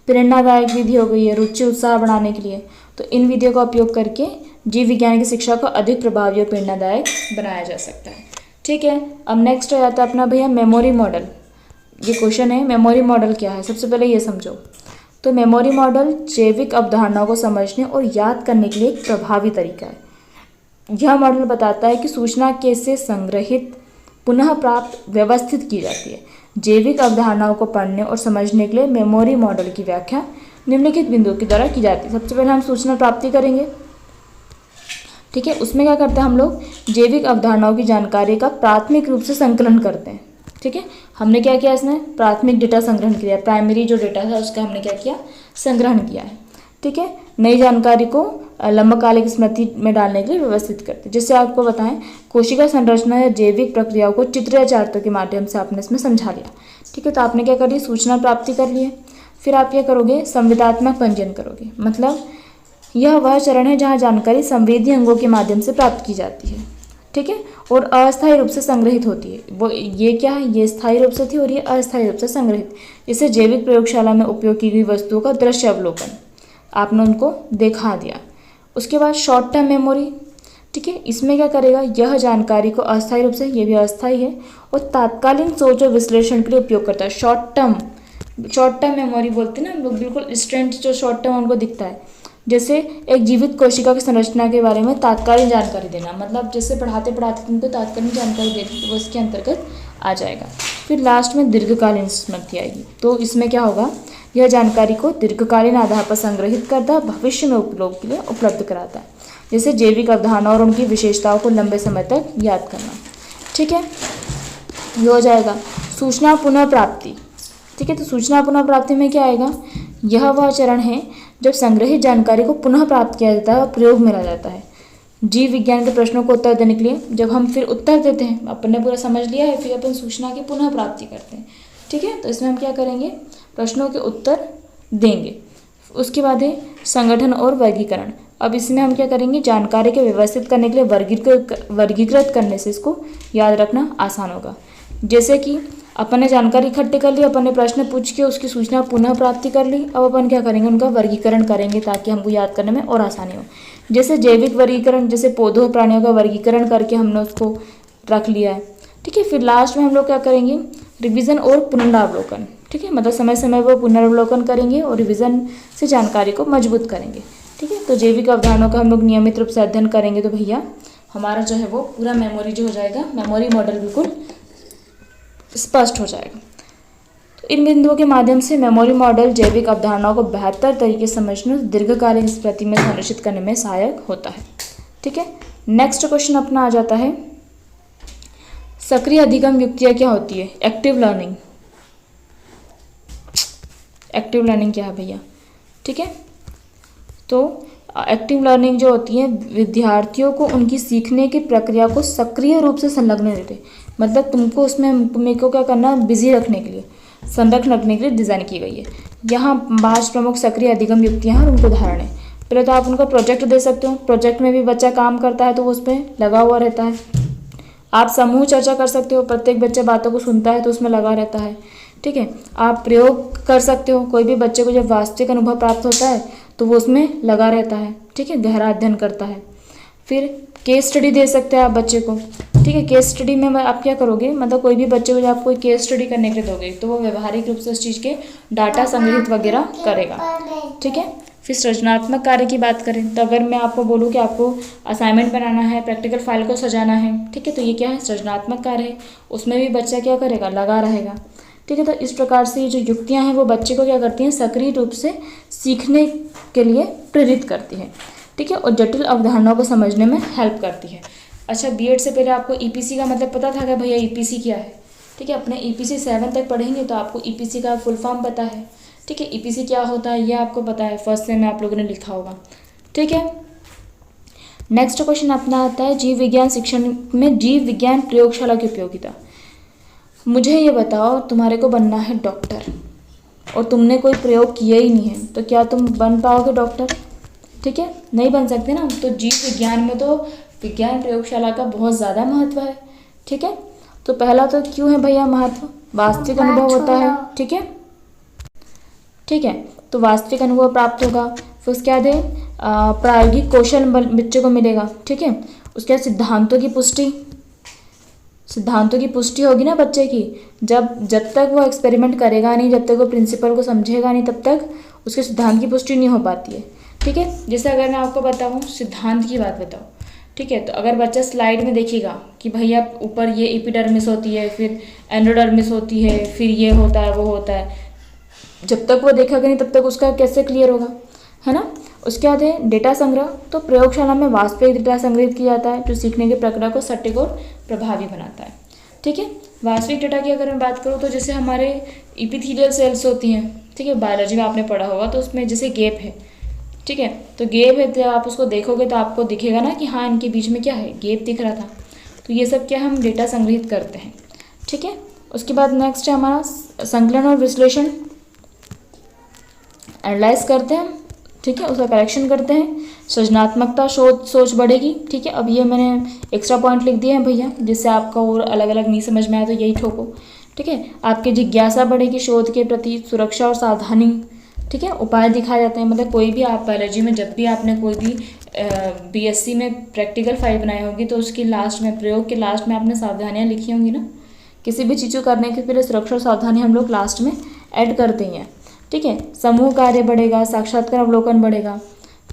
प्रेरणादायक विधि हो गई है, रुचि उत्साह बढ़ाने के लिए। तो इन विधियों का उपयोग करके जीव विज्ञान की शिक्षा को अधिक प्रभावी और प्रेरणादायक बनाया जा सकता है। ठीक है, अब नेक्स्ट आ जाता है अपना भैया मेमोरी मॉडल। ये क्वेश्चन है, मेमोरी मॉडल क्या है, सबसे पहले ये समझो। तो मेमोरी मॉडल जैविक अवधारणाओं को समझने और याद करने के लिए एक प्रभावी तरीका है। यह मॉडल बताता है कि सूचना कैसे संग्रहित, पुनः प्राप्त, व्यवस्थित की जाती है। जैविक अवधारणाओं को पढ़ने और समझने के लिए मेमोरी मॉडल की व्याख्या निम्नलिखित बिंदुओं के द्वारा की जाती है। सबसे पहले हम सूचना प्राप्ति करेंगे। ठीक है, उसमें क्या करते हैं हम लोग, जैविक अवधारणाओं की जानकारी का प्राथमिक रूप से संकलन करते हैं। ठीक है, हमने क्या किया, इसमें प्राथमिक डेटा संग्रहण किया, प्राइमरी जो डेटा था उसका हमने क्या किया, संग्रहण किया है। ठीक है, नई जानकारी को लंबकालिक स्मृति में डालने के लिए व्यवस्थित करते हैं। जैसे आपको बताएं, कोशिका संरचना या जैविक प्रक्रियाओं को चित्र या चार्टों के माध्यम से आपने इसमें समझा लिया। ठीक है, तो आपने क्या कर लिया, सूचना प्राप्ति कर ली है। फिर आप क्या करोगे, संवेदात्मक पंजीयन करोगे। मतलब यह वह चरण है जहाँ जानकारी संवेदी अंगों के माध्यम से प्राप्त की जाती है। ठीक है, और अस्थायी रूप से संग्रहित होती है। वो ये क्या है, ये स्थायी रूप से थी और ये अस्थायी रूप से संग्रहित। इसे जैविक प्रयोगशाला में उपयोग की गई वस्तुओं का दृश्य अवलोकन, आपने उनको दिखा दिया। उसके बाद शॉर्ट टर्म मेमोरी। ठीक है, इसमें क्या करेगा, यह जानकारी को अस्थायी रूप से, ये भी अस्थायी है, और तात्कालीन सोच और विश्लेषण के लिए उपयोग करता है। शॉर्ट टर्म मेमोरी बोलते हैं ना हम लोग, बिल्कुल इंस्टेंट जो शॉर्ट टर्म उनको दिखता है। जैसे एक जीवित कोशिका की संरचना के बारे में तात्कालीन जानकारी देना, मतलब जैसे पढ़ाते पढ़ाते तुमको तात्कालीन जानकारी देती तो वो इसके अंतर्गत आ जाएगा। फिर लास्ट में दीर्घकालीन स्मृति आएगी। तो इसमें क्या होगा, यह जानकारी को दीर्घकालीन आधार पर संग्रहित करता है, भविष्य में उपयोग के लिए उपलब्ध कराता है। जैसे जैविक अवधारणा और उनकी विशेषताओं को लंबे समय तक याद करना। ठीक है, ये हो जाएगा सूचना पुनः प्राप्ति। ठीक है, तो सूचना पुनः प्राप्ति में क्या आएगा, यह वह चरण है जब संग्रहित जानकारी को पुनः प्राप्त किया जाता है और प्रयोग में लाया जाता है। जीव विज्ञान के प्रश्नों को उत्तर देने के लिए जब हम फिर उत्तर देते हैं, अपन ने पूरा समझ लिया है, फिर अपन सूचना की पुनः प्राप्ति करते हैं। ठीक है, तो इसमें हम क्या करेंगे, प्रश्नों के उत्तर देंगे। उसके बाद है संगठन और वर्गीकरण। अब इसमें हम क्या करेंगे, जानकारी को व्यवस्थित करने के लिए वर्गीकृत करने से इसको याद रखना आसान होगा। जैसे कि अपन ने जानकारी इकट्ठे कर ली, अपन ने प्रश्न पूछ के उसकी सूचना पुनः प्राप्ति कर ली। अब अपन क्या करेंगे, उनका वर्गीकरण करेंगे ताकि हमको याद करने में और आसानी हो। जैसे जैविक वर्गीकरण, जैसे पौधों प्राणियों का वर्गीकरण करके हमने उसको रख लिया है। ठीक है, फिर लास्ट में हम लोग क्या करेंगे, रिवीजन और पुनरावलोकन। ठीक है, मतलब समय समय पर पुनरावलोकन करेंगे और रिवीजन से जानकारी को मजबूत करेंगे। ठीक है, तो जैविक अवधारणाओं का हम लोग नियमित रूप से अध्ययन करेंगे तो भैया हमारा जो है वो पूरा मेमोरी जो हो जाएगा, मेमोरी मॉडल बिल्कुल स्पष्ट हो जाएगा। तो इन बिंदुओं के माध्यम से मेमोरी मॉडल जैविक अवधारणाओं को बेहतर तरीके से समझने और दीर्घकालिक स्मृति में संरक्षित करने में सहायक होता है। ठीक है, नेक्स्ट क्वेश्चन अपना आ जाता है, सक्रिय अधिगम युक्तियाँ क्या होती है, एक्टिव लर्निंग। एक्टिव लर्निंग क्या है भैया। ठीक है, तो एक्टिव लर्निंग जो होती है, विद्यार्थियों को उनकी सीखने की प्रक्रिया को सक्रिय रूप से संलग्न रहते, मतलब तुमको उसमें मेरे को क्या करना है, बिजी रखने के लिए, संरक्षण रखने के लिए डिज़ाइन की गई है। यहाँ 5 प्रमुख सक्रिय अधिगम युक्तियाँ हैं और उनको उदाहरण है। पहले तो आप उनका प्रोजेक्ट दे सकते हो, प्रोजेक्ट में भी बच्चा काम करता है तो वो उस पर लगा हुआ रहता है। आप समूह चर्चा कर सकते हो, प्रत्येक बच्चा बातों को सुनता है तो उसमें लगा रहता है। ठीक है, आप प्रयोग कर सकते हो, कोई भी बच्चे को जब वास्तविक अनुभव प्राप्त होता है तो वो उसमें लगा रहता है। ठीक है, गहरा अध्ययन करता है। फिर केस स्टडी दे सकते हैं आप बच्चे को। ठीक है, केस स्टडी में आप क्या करोगे, मतलब कोई भी बच्चे को जब आप कोई केस स्टडी करने के लिए दोगे तो वो व्यवहारिक रूप से उस चीज़ के डाटा संग्रहित वगैरह करेगा। ठीक है, फिर सृजनात्मक कार्य की बात करें तो अगर मैं आपको बोलूँ कि आपको असाइनमेंट बनाना है, प्रैक्टिकल फाइल को सजाना है, ठीक है, तो ये क्या है, सृजनात्मक कार्य है। उसमें भी बच्चा क्या करेगा, लगा रहेगा, ठीक है। तो इस प्रकार से ये जो युक्तियाँ हैं वो बच्चे को क्या करती हैं, सक्रिय रूप से सीखने के लिए प्रेरित करती है, ठीक है, और जटिल अवधारणाओं को समझने में हेल्प करती है। अच्छा, बीएड से पहले आपको ईपीसी का मतलब पता था क्या भैया, ईपीसी क्या है, ठीक है। अपने ईपीसी 7 तक पढ़ेंगे तो आपको ईपीसी का फुल फॉर्म पता है, ठीक है। ईपीसी क्या होता है ये आपको पता है, फर्स्ट सेम में आप लोगों ने लिखा होगा, ठीक है। नेक्स्ट क्वेश्चन अपना आता है जीव विज्ञान शिक्षण में जीव विज्ञान प्रयोगशाला की उपयोगिता। मुझे ये बताओ, तुम्हारे को बनना है डॉक्टर और तुमने कोई प्रयोग किया ही नहीं है, तो क्या तुम बन पाओगे डॉक्टर, ठीक है, नहीं बन सकते ना। तो जीव विज्ञान में तो विज्ञान प्रयोगशाला का बहुत ज़्यादा महत्व है, ठीक है। तो पहला तो क्यों है भैया महत्व, वास्तविक अनुभव होता है, ठीक है, ठीक है। तो वास्तविक अनुभव प्राप्त होगा, फिर उसके बाद प्रायोगिक कौशल बच्चे को मिलेगा, ठीक है। उसके बाद सिद्धांतों की पुष्टि होगी ना बच्चे की। जब तक वो एक्सपेरिमेंट करेगा नहीं, जब तक वो प्रिंसिपल को समझेगा नहीं, तब तक उसके सिद्धांत की पुष्टि नहीं हो पाती है, ठीक है। जैसे अगर मैं आपको बताऊँ सिद्धांत की बात बताऊँ, ठीक है, तो अगर बच्चा स्लाइड में देखेगा कि भैया ऊपर ये एपिडर्मिस होती है, फिर एंडोडर्मिस होती है, फिर ये होता है वो होता है, जब तक वो देखेगा नहीं तब तक उसका कैसे क्लियर होगा, है ना। उसके बाद है डेटा संग्रह। तो प्रयोगशाला में वास्तविक डेटा संग्रहित किया जाता है जो सीखने की प्रक्रिया को सटीक और प्रभावी बनाता है, ठीक है। वास्तविक डेटा की अगर मैं बात करूँ तो जैसे हमारे इपिथेलियल सेल्स होती हैं, ठीक है, बायोलॉजी में आपने पढ़ा होगा, तो उसमें जैसे गैप है, ठीक है, तो गैप है, तो आप उसको देखोगे तो आपको दिखेगा ना कि हाँ इनके बीच में क्या है, गैप दिख रहा था। तो ये सब क्या हम डेटा संग्रहित करते हैं, ठीक है। उसके बाद नेक्स्ट है हमारा संकलन और विश्लेषण, एनालाइज करते हैं, ठीक है, उसका करेक्शन करते हैं। सृजनात्मकता सोच बढ़ेगी, ठीक है। अब ये मैंने एक्स्ट्रा पॉइंट लिख दिए हैं भैया, जिससे आपका और अलग अलग नहीं समझ में आया तो यही ठोको, ठीक है। आपकी जिज्ञासा बढ़ेगी, शोध के प्रति सुरक्षा और सावधानी, ठीक है, उपाय दिखाए जाते हैं। मतलब कोई भी आप बायोलॉजी में जब भी आपने कोई भी बीएससी में प्रैक्टिकल फाइल बनाई होगी तो उसकी लास्ट में, प्रयोग के लास्ट में आपने सावधानियाँ लिखी होंगी ना। किसी भी चीज़ को करने के पहले सुरक्षा और सावधानी हम लोग लास्ट में ऐड करते हैं, ठीक है। समूह कार्य बढ़ेगा, साक्षात्कार अवलोकन बढ़ेगा,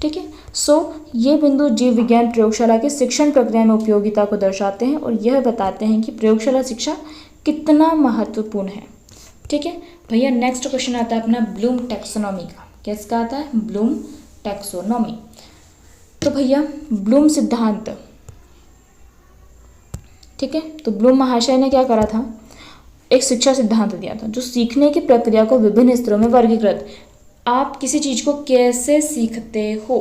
ठीक है। सो ये बिंदु जीव विज्ञान प्रयोगशाला के शिक्षण प्रक्रिया में उपयोगिता को दर्शाते हैं और यह बताते हैं कि प्रयोगशाला शिक्षा कितना महत्वपूर्ण है, ठीक है भैया। नेक्स्ट क्वेश्चन आता है अपना ब्लूम टैक्सोनॉमी का। किसका आता है, ब्लूम टैक्सोनॉमी। तो भैया ब्लूम सिद्धांत, ठीक है, तो ब्लूम महाशय ने क्या करा था, एक शिक्षा सिद्धांत दिया था जो सीखने की प्रक्रिया को विभिन्न स्तरों में वर्गीकृत, आप किसी चीज़ को कैसे सीखते हो,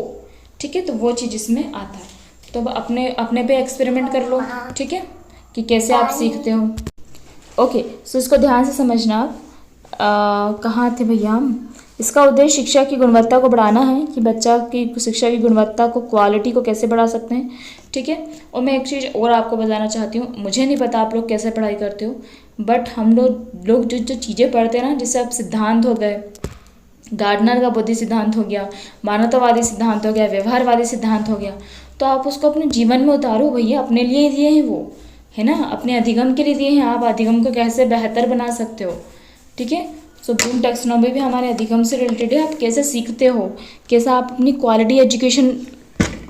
ठीक है, तो वो चीज़ इसमें आता है। तो अपने पे एक्सपेरिमेंट कर लो, ठीक है, कि कैसे आप सीखते हो। ओके, सो इसको ध्यान से समझना आप। कहाँ थे भैया हम। इसका उद्देश्य शिक्षा की गुणवत्ता को बढ़ाना है, कि बच्चा की शिक्षा की गुणवत्ता को, क्वालिटी को कैसे बढ़ा सकते हैं, ठीक है। और मैं एक चीज़ और आपको बताना चाहती हूँ, मुझे नहीं पता आप लोग कैसे पढ़ाई करते हो, बट हम लोग जो चीज़ें पढ़ते हैं ना, जैसे अब सिद्धांत हो गए, गार्डनर का बुद्धि सिद्धांत हो गया, मानवतावादी सिद्धांत हो गया, व्यवहारवादी सिद्धांत हो गया, तो आप उसको अपने जीवन में उतारो भैया, अपने लिए दिए हैं वो, है ना, अपने अधिगम के लिए दिए हैं। आप अधिगम को कैसे बेहतर बना सकते हो, ठीक है। सो ब्लूम टैक्सोनॉमी भी हमारे अधिगम से रिलेटेड है, आप कैसे सीखते हो, कैसा आप अपनी क्वालिटी एजुकेशन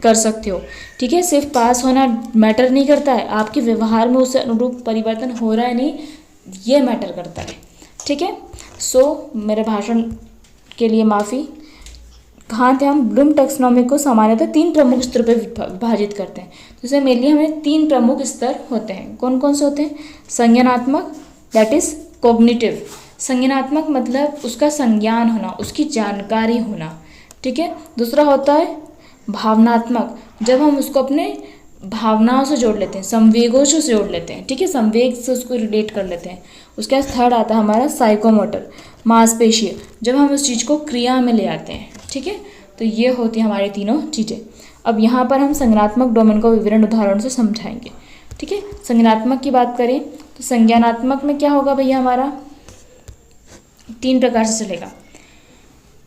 कर सकते हो, ठीक है। सिर्फ पास होना मैटर नहीं करता है, आपके व्यवहार में उससे अनुरूप परिवर्तन हो रहा है नहीं, ये मैटर करता है, ठीक है। सो मेरे भाषण के लिए माफ़ी। कहाँ थे हम। ब्लूम टैक्सोनॉमी को सामान्यतः 3 प्रमुख स्तर पर विभाजित करते हैं। जैसे मेनली हमें 3 प्रमुख स्तर होते हैं। कौन कौन से होते हैं। संज्ञानात्मक, दैट इज कॉग्निटिव। संज्ञानात्मक मतलब उसका संज्ञान होना, उसकी जानकारी होना, ठीक है। दूसरा होता है भावनात्मक, जब हम उसको अपने भावनाओं से जोड़ लेते हैं, संवेगों से जोड़ लेते हैं, ठीक है, संवेग से उसको रिलेट कर लेते हैं। उसके बाद थर्ड आता है हमारा साइकोमोटर, मांसपेशीय, जब हम उस चीज़ को क्रिया में ले आते हैं, ठीक है। तो ये होती है हमारी तीनों चीज़ें। अब यहाँ पर हम संज्ञानात्मक डोमेन को विवरण उदाहरण से समझाएंगे, ठीक है। संज्ञानात्मक की बात करें तो संज्ञानात्मक में क्या होगा भैया, हमारा 3 प्रकार से चलेगा।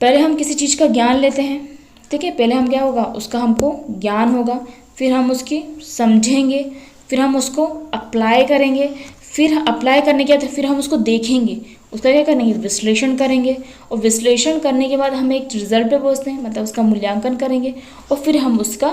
पहले हम किसी चीज़ का ज्ञान लेते हैं, ठीक है, पहले हम क्या होगा, उसका हमको ज्ञान होगा, फिर हम उसकी समझेंगे, फिर हम उसको अप्लाई करेंगे, फिर अप्लाई करने के बाद फिर हम उसको देखेंगे उसका क्या करेंगे, विश्लेषण करेंगे, और विश्लेषण करने के बाद हम एक रिजल्ट पे पहुँचते हैं, मतलब उसका मूल्यांकन करेंगे, और फिर हम उसका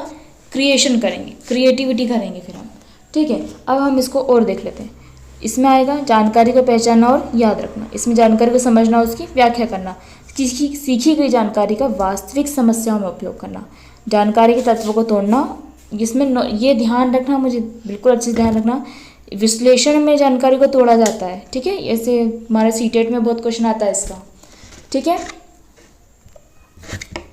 क्रिएशन करेंगे, क्रिएटिविटी करेंगे फिर हम। ठीक है, अब हम इसको और देख लेते हैं। इसमें आएगा जानकारी को पहचानना और याद रखना, इसमें जानकारी को समझना, उसकी व्याख्या करना, सीखी गई जानकारी का वास्तविक समस्याओं में उपयोग करना, जानकारी के तत्वों को तोड़ना। इसमें ये ध्यान रखना, मुझे बिल्कुल अच्छे से ध्यान रखना, विश्लेषण में जानकारी को तोड़ा जाता है। ठीक है, ऐसे हमारे सीटेट में बहुत क्वेश्चन आता है इसका। ठीक है,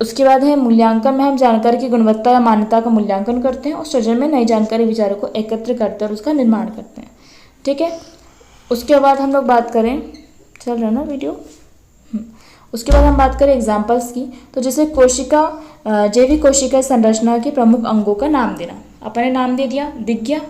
उसके बाद है मूल्यांकन में हम जानकारी की गुणवत्ता या मान्यता का मूल्यांकन करते हैं, और सृजन में नई जानकारी विचारों को एकत्र करते हैं और उसका निर्माण करते हैं। ठीक है, उसके बाद हम लोग बात करें, चल रहा है ना वीडियो, उसके बाद हम बात करें एग्जाम्पल्स की। तो जैसे कोशिका, जैविक कोशिका संरचना के प्रमुख अंगों का नाम देना, अपने नाम दे दिया, दिख गया।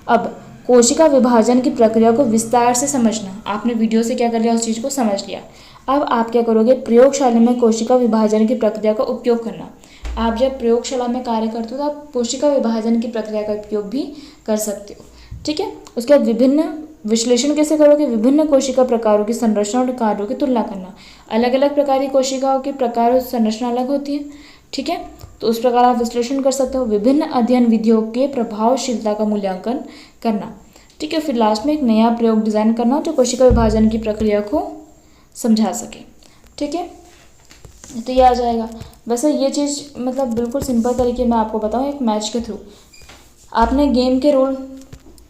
अब कोशिका विभाजन की प्रक्रिया को विस्तार से समझना, आपने वीडियो से क्या कर लिया, उस चीज़ को समझ लिया। अब आप क्या करोगे, प्रयोगशाला में कोशिका विभाजन की प्रक्रिया का उपयोग करना। आप जब प्रयोगशाला में कार्य करते हो तो आप कोशिका विभाजन की प्रक्रिया का उपयोग भी कर सकते हो। ठीक है, उसके बाद विभिन्न विश्लेषण कैसे करोगे, विभिन्न कोशिका प्रकारों की संरचना और कार्यों की तुलना करना। अलग अलग प्रकार की कोशिकाओं के प्रकार और संरचना अलग होती है। ठीक है, तो उस प्रकार आप विश्लेषण कर सकते हो। विभिन्न अध्ययन विधियों के प्रभावशीलता का मूल्यांकन करना। ठीक है, फिर लास्ट में एक नया प्रयोग डिजाइन करना जो कोशिका विभाजन की प्रक्रिया को समझा सके। ठीक है, तो ये आ जाएगा। वैसे ये चीज़ मतलब बिल्कुल सिंपल तरीके में आपको बताऊँ, एक मैच के थ्रू आपने गेम के रूल,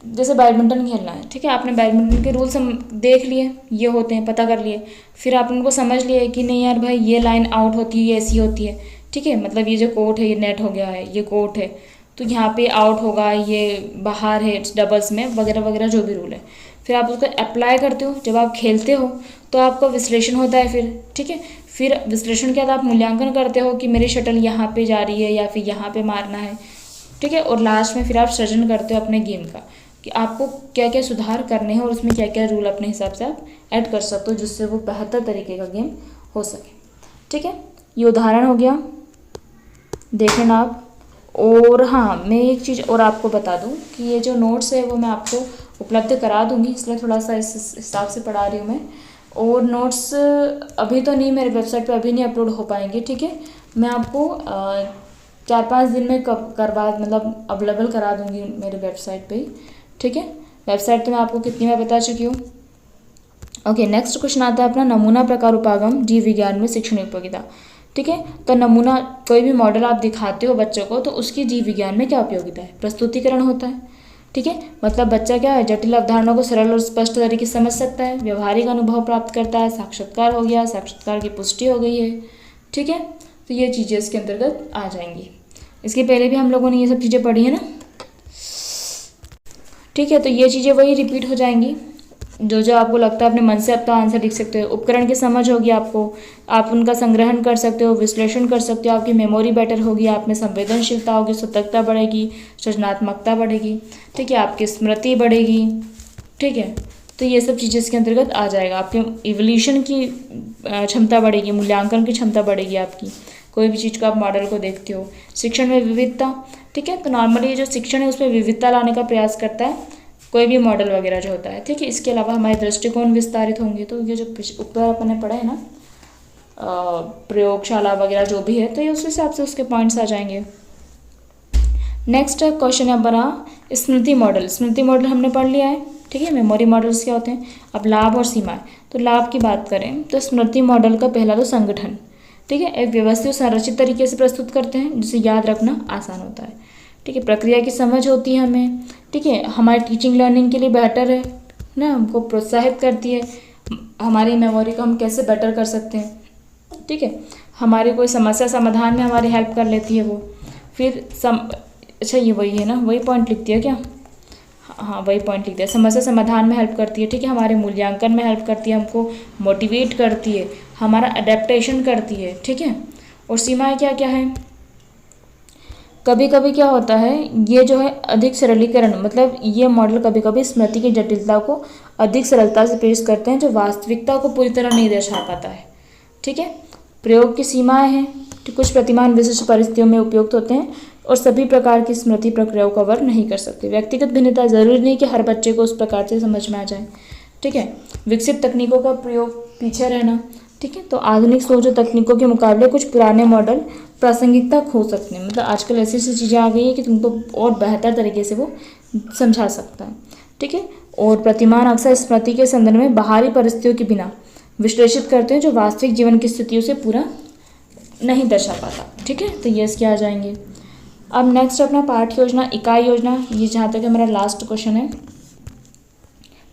जैसे बैडमिंटन खेलना है, ठीक है, आपने बैडमिंटन के रूल्स देख लिए, ये होते हैं, पता कर लिए, फिर आप उनको समझ लिए कि नहीं यार भाई ये लाइन आउट होती है, ये ऐसी होती है। ठीक है, मतलब ये जो कोर्ट है ये नेट हो गया है, ये कोर्ट है तो यहाँ पे आउट होगा, ये बाहर है डबल्स में, वगैरह वगैरह जो भी रूल है। फिर आप उसको अप्लाई करते हो, जब आप खेलते हो तो आपका विश्लेषण होता है फिर। ठीक है, फिर विश्लेषण के बाद आप मूल्यांकन करते हो कि मेरी शटल यहाँ पे जा रही है या फिर यहाँ पे मारना है। ठीक है, और लास्ट में फिर आप सृजन करते हो अपने गेम का कि आपको क्या क्या सुधार करने हैं और उसमें क्या क्या रूल अपने हिसाब से आप ऐड कर सकते हो जिससे वो बेहतर तरीके का गेम हो सके। ठीक है, ये उदाहरण हो गया, देख लेना आप। और हाँ, मैं एक चीज़ और आपको बता दूं कि ये जो नोट्स है वो मैं आपको उपलब्ध करा दूंगी, इसलिए थोड़ा सा इस हिसाब से पढ़ा रही हूँ मैं। और नोट्स अभी तो नहीं, मेरे वेबसाइट पे अभी नहीं अपलोड हो पाएंगे। ठीक है, मैं आपको 4-5 दिन में करवा मतलब अवेलेबल करा दूंगी मेरे वेबसाइट पे। ठीक है, वेबसाइट तो मैं आपको कितनी बार बता चुकी हूँ। ओके, नेक्स्ट क्वेश्चन आता है अपना, नमूना प्रकार उपागम जीव विज्ञान में शिक्षण उपयोगिता। ठीक है, तो नमूना कोई भी मॉडल आप दिखाते हो बच्चों को तो उसकी जीव विज्ञान में क्या उपयोगिता है, प्रस्तुतिकरण होता है। ठीक है, मतलब बच्चा क्या है, जटिल अवधारणाओं को सरल और स्पष्ट तरीके से समझ सकता है, व्यवहारिक अनुभव प्राप्त करता है, साक्षात्कार हो गया, साक्षात्कार की पुष्टि हो गई है। ठीक है, तो ये चीज़ें इसके अंतर्गत आ जाएंगी। इसके पहले भी हम लोगों ने ये सब चीज़ें पढ़ी है ना। ठीक है, तो ये चीज़ें वही रिपीट हो जाएंगी, जो जो आपको लगता है अपने मन से अपना आंसर लिख सकते हो। उपकरण की समझ होगी आपको, आप उनका संग्रहण कर सकते हो, विश्लेषण कर सकते हो, आपकी मेमोरी बेटर होगी, आप में संवेदनशीलता होगी, सतर्कता बढ़ेगी, सृजनात्मकता बढ़ेगी। ठीक है, आपकी स्मृति बढ़ेगी। ठीक है, तो ये सब चीज़ें इसके अंतर्गत आ जाएगा। आपके इवोल्यूशन की क्षमता बढ़ेगी, मूल्यांकन की क्षमता बढ़ेगी आपकी, कोई भी चीज़ को आप मॉडल को देखते हो। शिक्षण में विविधता। ठीक है, तो नॉर्मली जो शिक्षण है उसमें विविधता लाने का प्रयास करता है कोई भी मॉडल वगैरह जो होता है। ठीक है, इसके अलावा हमारे दृष्टिकोण विस्तारित होंगे। तो ये जो ऊपर अपन ने पढ़ा है ना, प्रयोगशाला वगैरह जो भी है, तो ये उस हिसाब से उसके पॉइंट्स आ जाएंगे। नेक्स्ट क्वेश्चन है बना स्मृति मॉडल। स्मृति मॉडल हमने पढ़ लिया है। ठीक है, मेमोरी मॉडल्स क्या होते हैं। अब लाभ और सीमाएं। तो लाभ की बात करें तो स्मृति मॉडल का पहला तो संगठन। ठीक है, एक व्यवस्थित और संरचित तरीके से प्रस्तुत करते हैं जिसे याद रखना आसान होता है। ठीक है, प्रक्रिया की समझ होती है हमें। ठीक है, हमारी टीचिंग लर्निंग के लिए बेहतर है ना, हमको प्रोत्साहित करती है, हमारी मेमोरी को हम कैसे बेटर कर सकते हैं। ठीक है, हमारी कोई समस्या समाधान में हमारी हेल्प कर लेती है वो। फिर अच्छा ये वही है ना, वही पॉइंट लिखती है क्या। हाँ, वही पॉइंट लिखते हैं, समस्या समाधान में हेल्प करती है। ठीक है, हमारे मूल्यांकन में हेल्प करती है, हमको मोटिवेट करती है, हमारा अडेप्टेशन करती है। ठीक है, और सीमाएं क्या क्या है। कभी कभी क्या होता है, ये जो है अधिक सरलीकरण, मतलब ये मॉडल कभी कभी स्मृति की जटिलता को अधिक सरलता से पेश करते हैं जो वास्तविकता को पूरी तरह नहीं दर्शा पाता है। ठीक है, प्रयोग की सीमाएं हैं, तो कुछ प्रतिमान विशिष्ट परिस्थितियों में उपयुक्त होते हैं और सभी प्रकार की स्मृति प्रक्रियाओं का वर्णन नहीं कर सकते। व्यक्तिगत भिन्नता, जरूरी नहीं कि हर बच्चे को उस प्रकार से समझ में आ जाए। ठीक है। विकसित तकनीकों का प्रयोग, पीछे रहना, ठीक है। तो आधुनिक सोच और तकनीकों के मुकाबले कुछ पुराने मॉडल प्रासंगिकता खो सकते हैं, मतलब आजकल ऐसी ऐसी चीज़ें आ गई है कि तुमको और बेहतर तरीके से वो समझा सकता है, ठीक है। और प्रतिमान अक्सर स्मृति के संदर्भ में बाहरी परिस्थितियों के बिना विश्लेषित करते हैं जो वास्तविक जीवन की स्थितियों से पूरा नहीं दर्शा पाता, ठीक है। तो ये इसके आ जाएंगे। अब नेक्स्ट अपना पाठ योजना, इकाई योजना, ये जहाँ तक हमारा लास्ट क्वेश्चन है,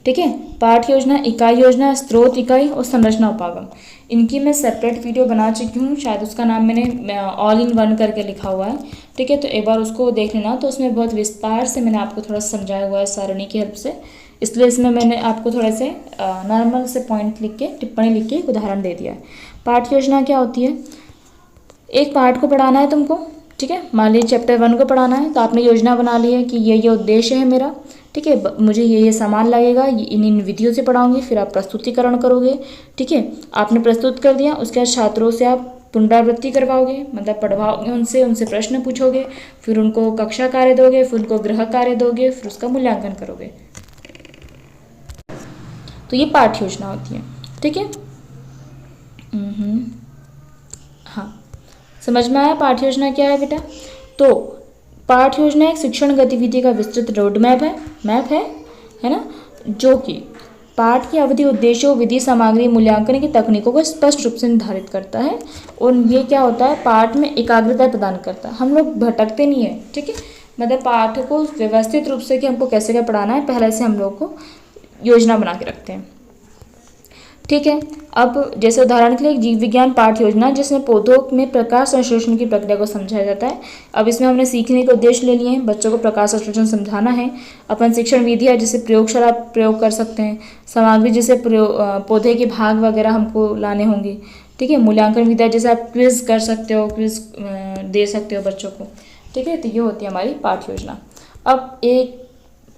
ठीक है। पाठ योजना, इकाई योजना, स्रोत इकाई और संरचना उपागम, इनकी मैं सेपरेट वीडियो बना चुकी हूँ, शायद उसका नाम मैंने ऑल इन वन करके लिखा हुआ है, ठीक है। तो एक बार उसको देख लेना, तो उसमें बहुत विस्तार से मैंने आपको थोड़ा समझाया हुआ है सारणी की हेल्प से, इसलिए इसमें मैंने आपको थोड़े से नॉर्मल से पॉइंट लिख के, टिप्पणी लिख के एक उदाहरण दे दिया है। पाठ योजना क्या होती है? एक पाठ को पढ़ाना है तुमको, ठीक है। मान लीजिए चैप्टर 1 को पढ़ाना है, तो आपने योजना बना ली है कि ये उद्देश्य है मेरा, ठीक है। मुझे ये सामान लगेगा, इन विधियों से पढ़ाऊंगी, फिर आप प्रस्तुतिकरण करोगे, ठीक है। आपने प्रस्तुत कर दिया, उसके बाद छात्रों से आप पुनरावृत्ति करवाओगे, मतलब पढ़वाओगे, उनसे प्रश्न पूछोगे, फिर उनको कक्षा कार्य दोगे, फिर उनको गृह कार्य दोगे, फिर उसका मूल्यांकन करोगे। तो ये पाठ योजना होती है, ठीक है। हाँ, समझ में आया पाठ योजना क्या है बेटा? तो पाठ योजना एक शिक्षण गतिविधि का विस्तृत रोड मैप है ना, जो कि पाठ की अवधि, उद्देश्यों, विधि, सामग्री, मूल्यांकन की तकनीकों को स्पष्ट रूप से निर्धारित करता है। और ये क्या होता है? पाठ में एकाग्रता प्रदान करता है, हम लोग भटकते नहीं है, ठीक है। मतलब पाठ को व्यवस्थित रूप से कि हमको कैसे क्या पढ़ाना है, पहले से हम लोग को योजना बना के रखते हैं, ठीक है। अब जैसे उदाहरण के लिए जीव विज्ञान पाठ योजना, जिसमें पौधों में प्रकाश संश्लेषण की प्रक्रिया को समझाया जाता है। अब इसमें हमने सीखने के उद्देश्य ले लिए हैं, बच्चों को प्रकाश संश्लेषण समझाना है। अपन शिक्षण विधि है, जैसे प्रयोगशाला प्रयोग कर सकते हैं, सामग्री जैसे पौधे के भाग वगैरह हमको लाने होंगे, ठीक है। मूल्यांकन विधि, जैसे आप क्विज कर सकते हो, क्विज दे सकते हो बच्चों को, ठीक है। तो ये होती है हमारी पाठ योजना। अब एक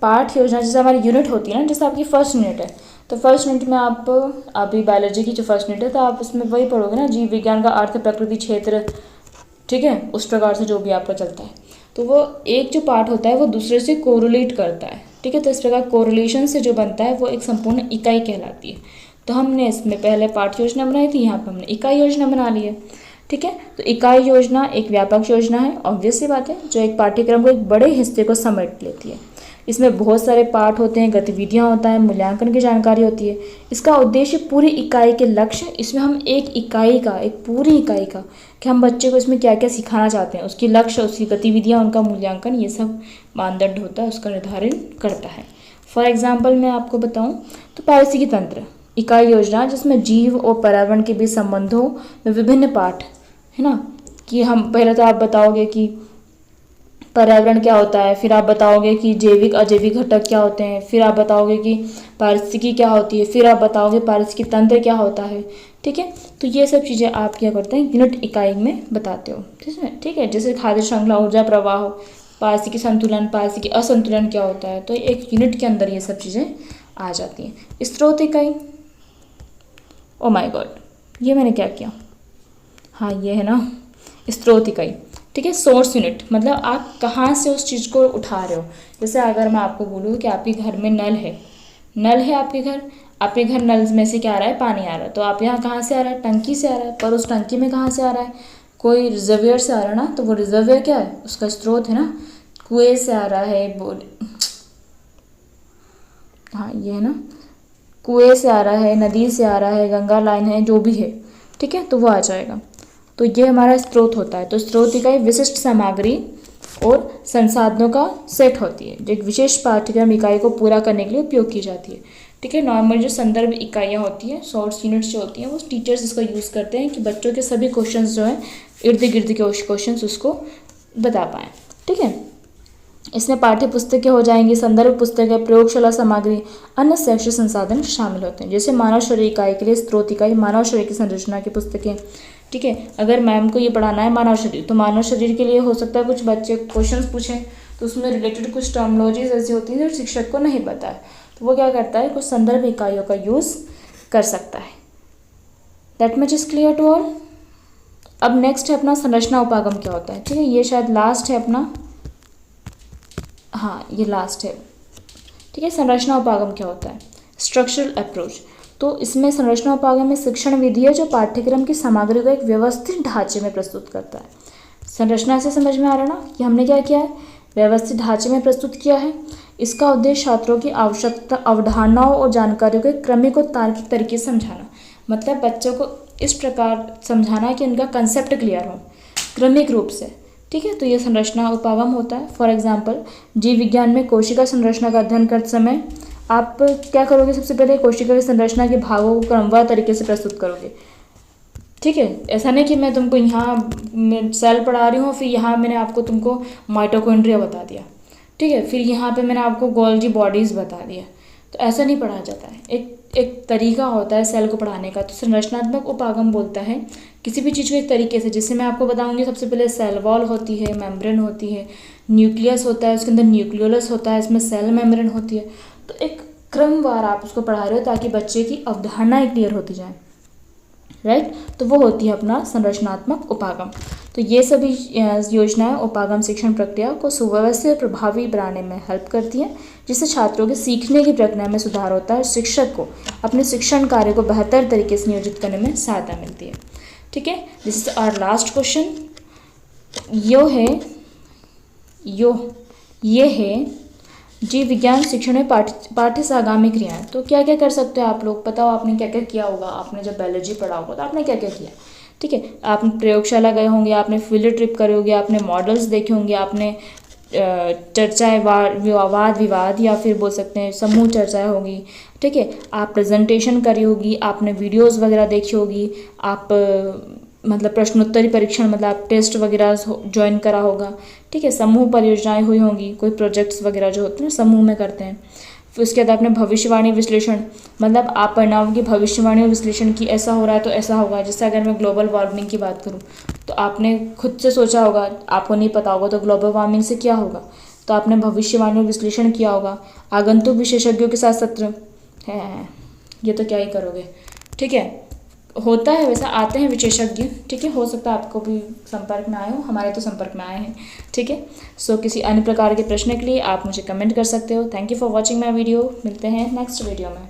पाठ योजना जैसे हमारी यूनिट होती है ना, जैसे आपकी फर्स्ट यूनिट है, तो फर्स्ट यूनिट में आप अभी बायोलॉजी की जो फर्स्ट यूनिट है, तो आप उसमें वही पढ़ोगे ना, जीव विज्ञान का अर्थ, प्रकृति, क्षेत्र, ठीक है। उस प्रकार से जो भी आपका चलता है, तो वो एक जो पार्ट होता है वो दूसरे से कोरिलेट करता है, ठीक है। तो इस प्रकार कोरिलेशन से जो बनता है वो एक संपूर्ण इकाई कहलाती है। तो हमने इसमें पहले पाठ योजना बनाई थी, यहाँ पर हमने इकाई योजना बना ली है, ठीक है। तो इकाई योजना एक व्यापक योजना है, ऑब्वियस सी बात है, जो एक पाठ्यक्रम को एक बड़े हिस्से को समेट लेती है। इसमें बहुत सारे पार्ट होते हैं, गतिविधियां होता है, मूल्यांकन की जानकारी होती है। इसका उद्देश्य पूरी इकाई के लक्ष्य, इसमें हम एक इकाई का, एक पूरी इकाई का, कि हम बच्चे को इसमें क्या क्या सिखाना चाहते हैं, उसकी लक्ष्य, उसकी गतिविधियां, उनका मूल्यांकन, ये सब मानदंड होता है, उसका निर्धारण करता है। फॉर एग्जाम्पल मैं आपको बताऊँ तो पारिस्थितिकी तंत्र इकाई योजना, जिसमें जीव और पर्यावरण के बीच संबंधों में विभिन्न पाठ है ना, कि हम पहले तो आप बताओगे कि पर्यावरण क्या होता है, फिर आप बताओगे कि जैविक अजैविक घटक क्या होते हैं, फिर आप बताओगे कि पारिस्थितिकी क्या होती है, फिर आप बताओगे पारिस्थितिकी तंत्र क्या होता है, ठीक है। तो ये सब चीज़ें आप क्या करते हैं, यूनिट इकाई में बताते हो, ठीक है। जैसे खाद्य श्रृंखला, ऊर्जा प्रवाह, पारिस्थितिकी संतुलन, पारिस्थितिकी असंतुलन क्या होता है, तो एक यूनिट के अंदर ये सब चीज़ें आ जाती हैं। स्रोत इकाई, ओ माय गॉड, ये मैंने क्या किया, हाँ ये है ना स्रोत इकाई, ठीक है। सोर्स यूनिट मतलब आप कहाँ से उस चीज़ को उठा रहे हो। जैसे अगर मैं आपको बोलूँ कि आपके घर में नल है आपके घर नल में से क्या आ रहा है, पानी आ रहा है, तो आप यहाँ कहाँ से आ रहा है, टंकी से आ रहा है, पर उस टंकी में कहाँ से आ रहा है, कोई रिजर्वियर से आ रहा है ना, तो वो रिजर्वियर क्या है, उसका स्रोत है ना, कुएं से आ रहा है, हाँ ये है ना, कुएं से आ रहा है, नदी से आ रहा है, गंगा लाइन है, जो भी है, ठीक है, तो वो आ जाएगा। तो ये हमारा स्रोत होता है। तो स्रोत इकाई विशिष्ट सामग्री और संसाधनों का सेट होती है, जो एक विशेष पाठ्यक्रम इकाई को पूरा करने के लिए उपयोग की जाती है, ठीक है। नॉर्मल जो संदर्भ इकाइयाँ होती हैं, सोर्स यूनिट्स जो होती हैं, वो टीचर्स इसका यूज़ करते हैं कि बच्चों के सभी क्वेश्चंस जो हैं, इर्द गिर्द के क्वेश्चंस उसको बता पाएँ, ठीक है। इसमें पाठ्य पुस्तकें हो जाएंगी, संदर्भ पुस्तकें, प्रयोगशाला सामग्री, अन्य शैक्षिक संसाधन शामिल होते हैं। जैसे मानव शरीर इकाई के लिए स्रोत इकाई मानव शरीर की संरचना की पुस्तकें, ठीक है। अगर मैम को ये पढ़ाना है मानव शरीर, तो मानव शरीर के लिए हो सकता है कुछ बच्चे क्वेश्चंस पूछें, तो उसमें रिलेटेड कुछ टर्मिनोलॉजीज ऐसी होती हैं जो शिक्षक को नहीं पता है, तो वो क्या करता है, कुछ संदर्भ इकाइयों का यूज़ कर सकता है। That much is clear to all. अब नेक्स्ट है अपना संरचना उपागम क्या होता है, ठीक है। ये शायद लास्ट है अपना, हाँ ये लास्ट है, ठीक है। संरचना उपागम क्या होता है? स्ट्रक्चरल अप्रोच, तो इसमें संरचना उपागम में शिक्षण विधि है जो पाठ्यक्रम की सामग्री को एक व्यवस्थित ढांचे में प्रस्तुत करता है। संरचना से समझ में आ रहा ना कि हमने क्या किया है, व्यवस्थित ढांचे में प्रस्तुत किया है। इसका उद्देश्य छात्रों की आवश्यकता, अवधारणाओं और जानकारियों के क्रमिक और तार्किक तरीके से समझाना, मतलब बच्चों को इस प्रकार समझाना कि उनका कंसेप्ट क्लियर हो क्रमिक रूप से। ठीक है, तो ये संरचना उपागम होता है। फॉर एग्जाम्पल, जीव विज्ञान में कोशिका संरचना का अध्ययन करते समय आप क्या करोगे, सबसे पहले कोशिका की संरचना के भागों को क्रमवार तरीके से प्रस्तुत करोगे। ठीक है, ऐसा नहीं कि मैं तुमको यहाँ सेल पढ़ा रही हूँ, फिर यहाँ मैंने आपको तुमको माइटोकॉन्ड्रिया बता दिया, ठीक है, फिर यहाँ पे मैंने आपको गोल्जी बॉडीज़ बता दिया, तो ऐसा नहीं पढ़ाया जाता है। एक तरीका होता है सेल को पढ़ाने का। तो संरचनात्मक उपागम बोलता है किसी भी चीज़ को एक तरीके से, जिससे मैं आपको बताऊंगी सबसे पहले सेल वॉल होती है, मेम्ब्रेन होती है, न्यूक्लियस होता है, उसके अंदर न्यूक्लियोलस होता है, इसमें सेल मेम्ब्रेन होती है। तो एक क्रमवार आप उसको पढ़ा रहे हो ताकि बच्चे की अवधारणाएं क्लियर होती जाए, राइट। तो वो होती है अपना संरचनात्मक उपागम। तो ये सभी योजनाएं उपागम शिक्षण प्रक्रिया को सुव्यवस्थित और प्रभावी बनाने में हेल्प करती हैं, जिससे छात्रों के सीखने की प्रक्रिया में सुधार होता है और शिक्षक को अपने शिक्षण कार्य को बेहतर तरीके से नियोजित करने में सहायता मिलती है। ठीक है, this is our last question. ये है जीव विज्ञान शिक्षण में पाठ्य से आगामी क्रियाएं। तो क्या क्या कर सकते हो आप लोग, बताओ आपने क्या क्या किया होगा। आपने जब बायोलॉजी पढ़ा होगा तो आपने क्या क्या किया। ठीक है, आपने प्रयोगशाला गए होंगे, आपने फील्ड ट्रिप करे होंगे, आपने मॉडल्स देखे होंगे, आपने चर्चाएं, वाद विवाद या फिर बोल सकते हैं समूह चर्चाएं होगी। ठीक है, आप प्रेजेंटेशन करी होगी, आपने वीडियोस वगैरह देखी होगी, आप मतलब प्रश्नोत्तरी परीक्षण, मतलब आप टेस्ट वगैरह ज्वाइन करा होगा। ठीक है, समूह परियोजनाएं हुई होंगी, कोई प्रोजेक्ट्स वगैरह जो होते हैं समूह में करते हैं। फिर उसके बाद आपने भविष्यवाणी विश्लेषण, मतलब आप परिणामों की भविष्यवाणी और विश्लेषण की, ऐसा हो रहा है तो ऐसा होगा। जैसे अगर मैं ग्लोबल वार्मिंग की बात करूँ तो आपने खुद से सोचा होगा, आपको नहीं पता होगा तो ग्लोबल वार्मिंग से क्या होगा, तो आपने भविष्यवाणी और विश्लेषण किया होगा। आगंतुक विशेषज्ञों के साथ सत्र है, ये तो क्या ही करोगे। ठीक है, होता है वैसा, आते हैं विशेषज्ञ। ठीक है, हो सकता है आपको भी संपर्क में आए हो, हमारे तो संपर्क में आए हैं। ठीक है, सो किसी अन्य प्रकार के प्रश्न के लिए आप मुझे कमेंट कर सकते हो। Thank you for watching my video. मिलते हैं नेक्स्ट वीडियो में।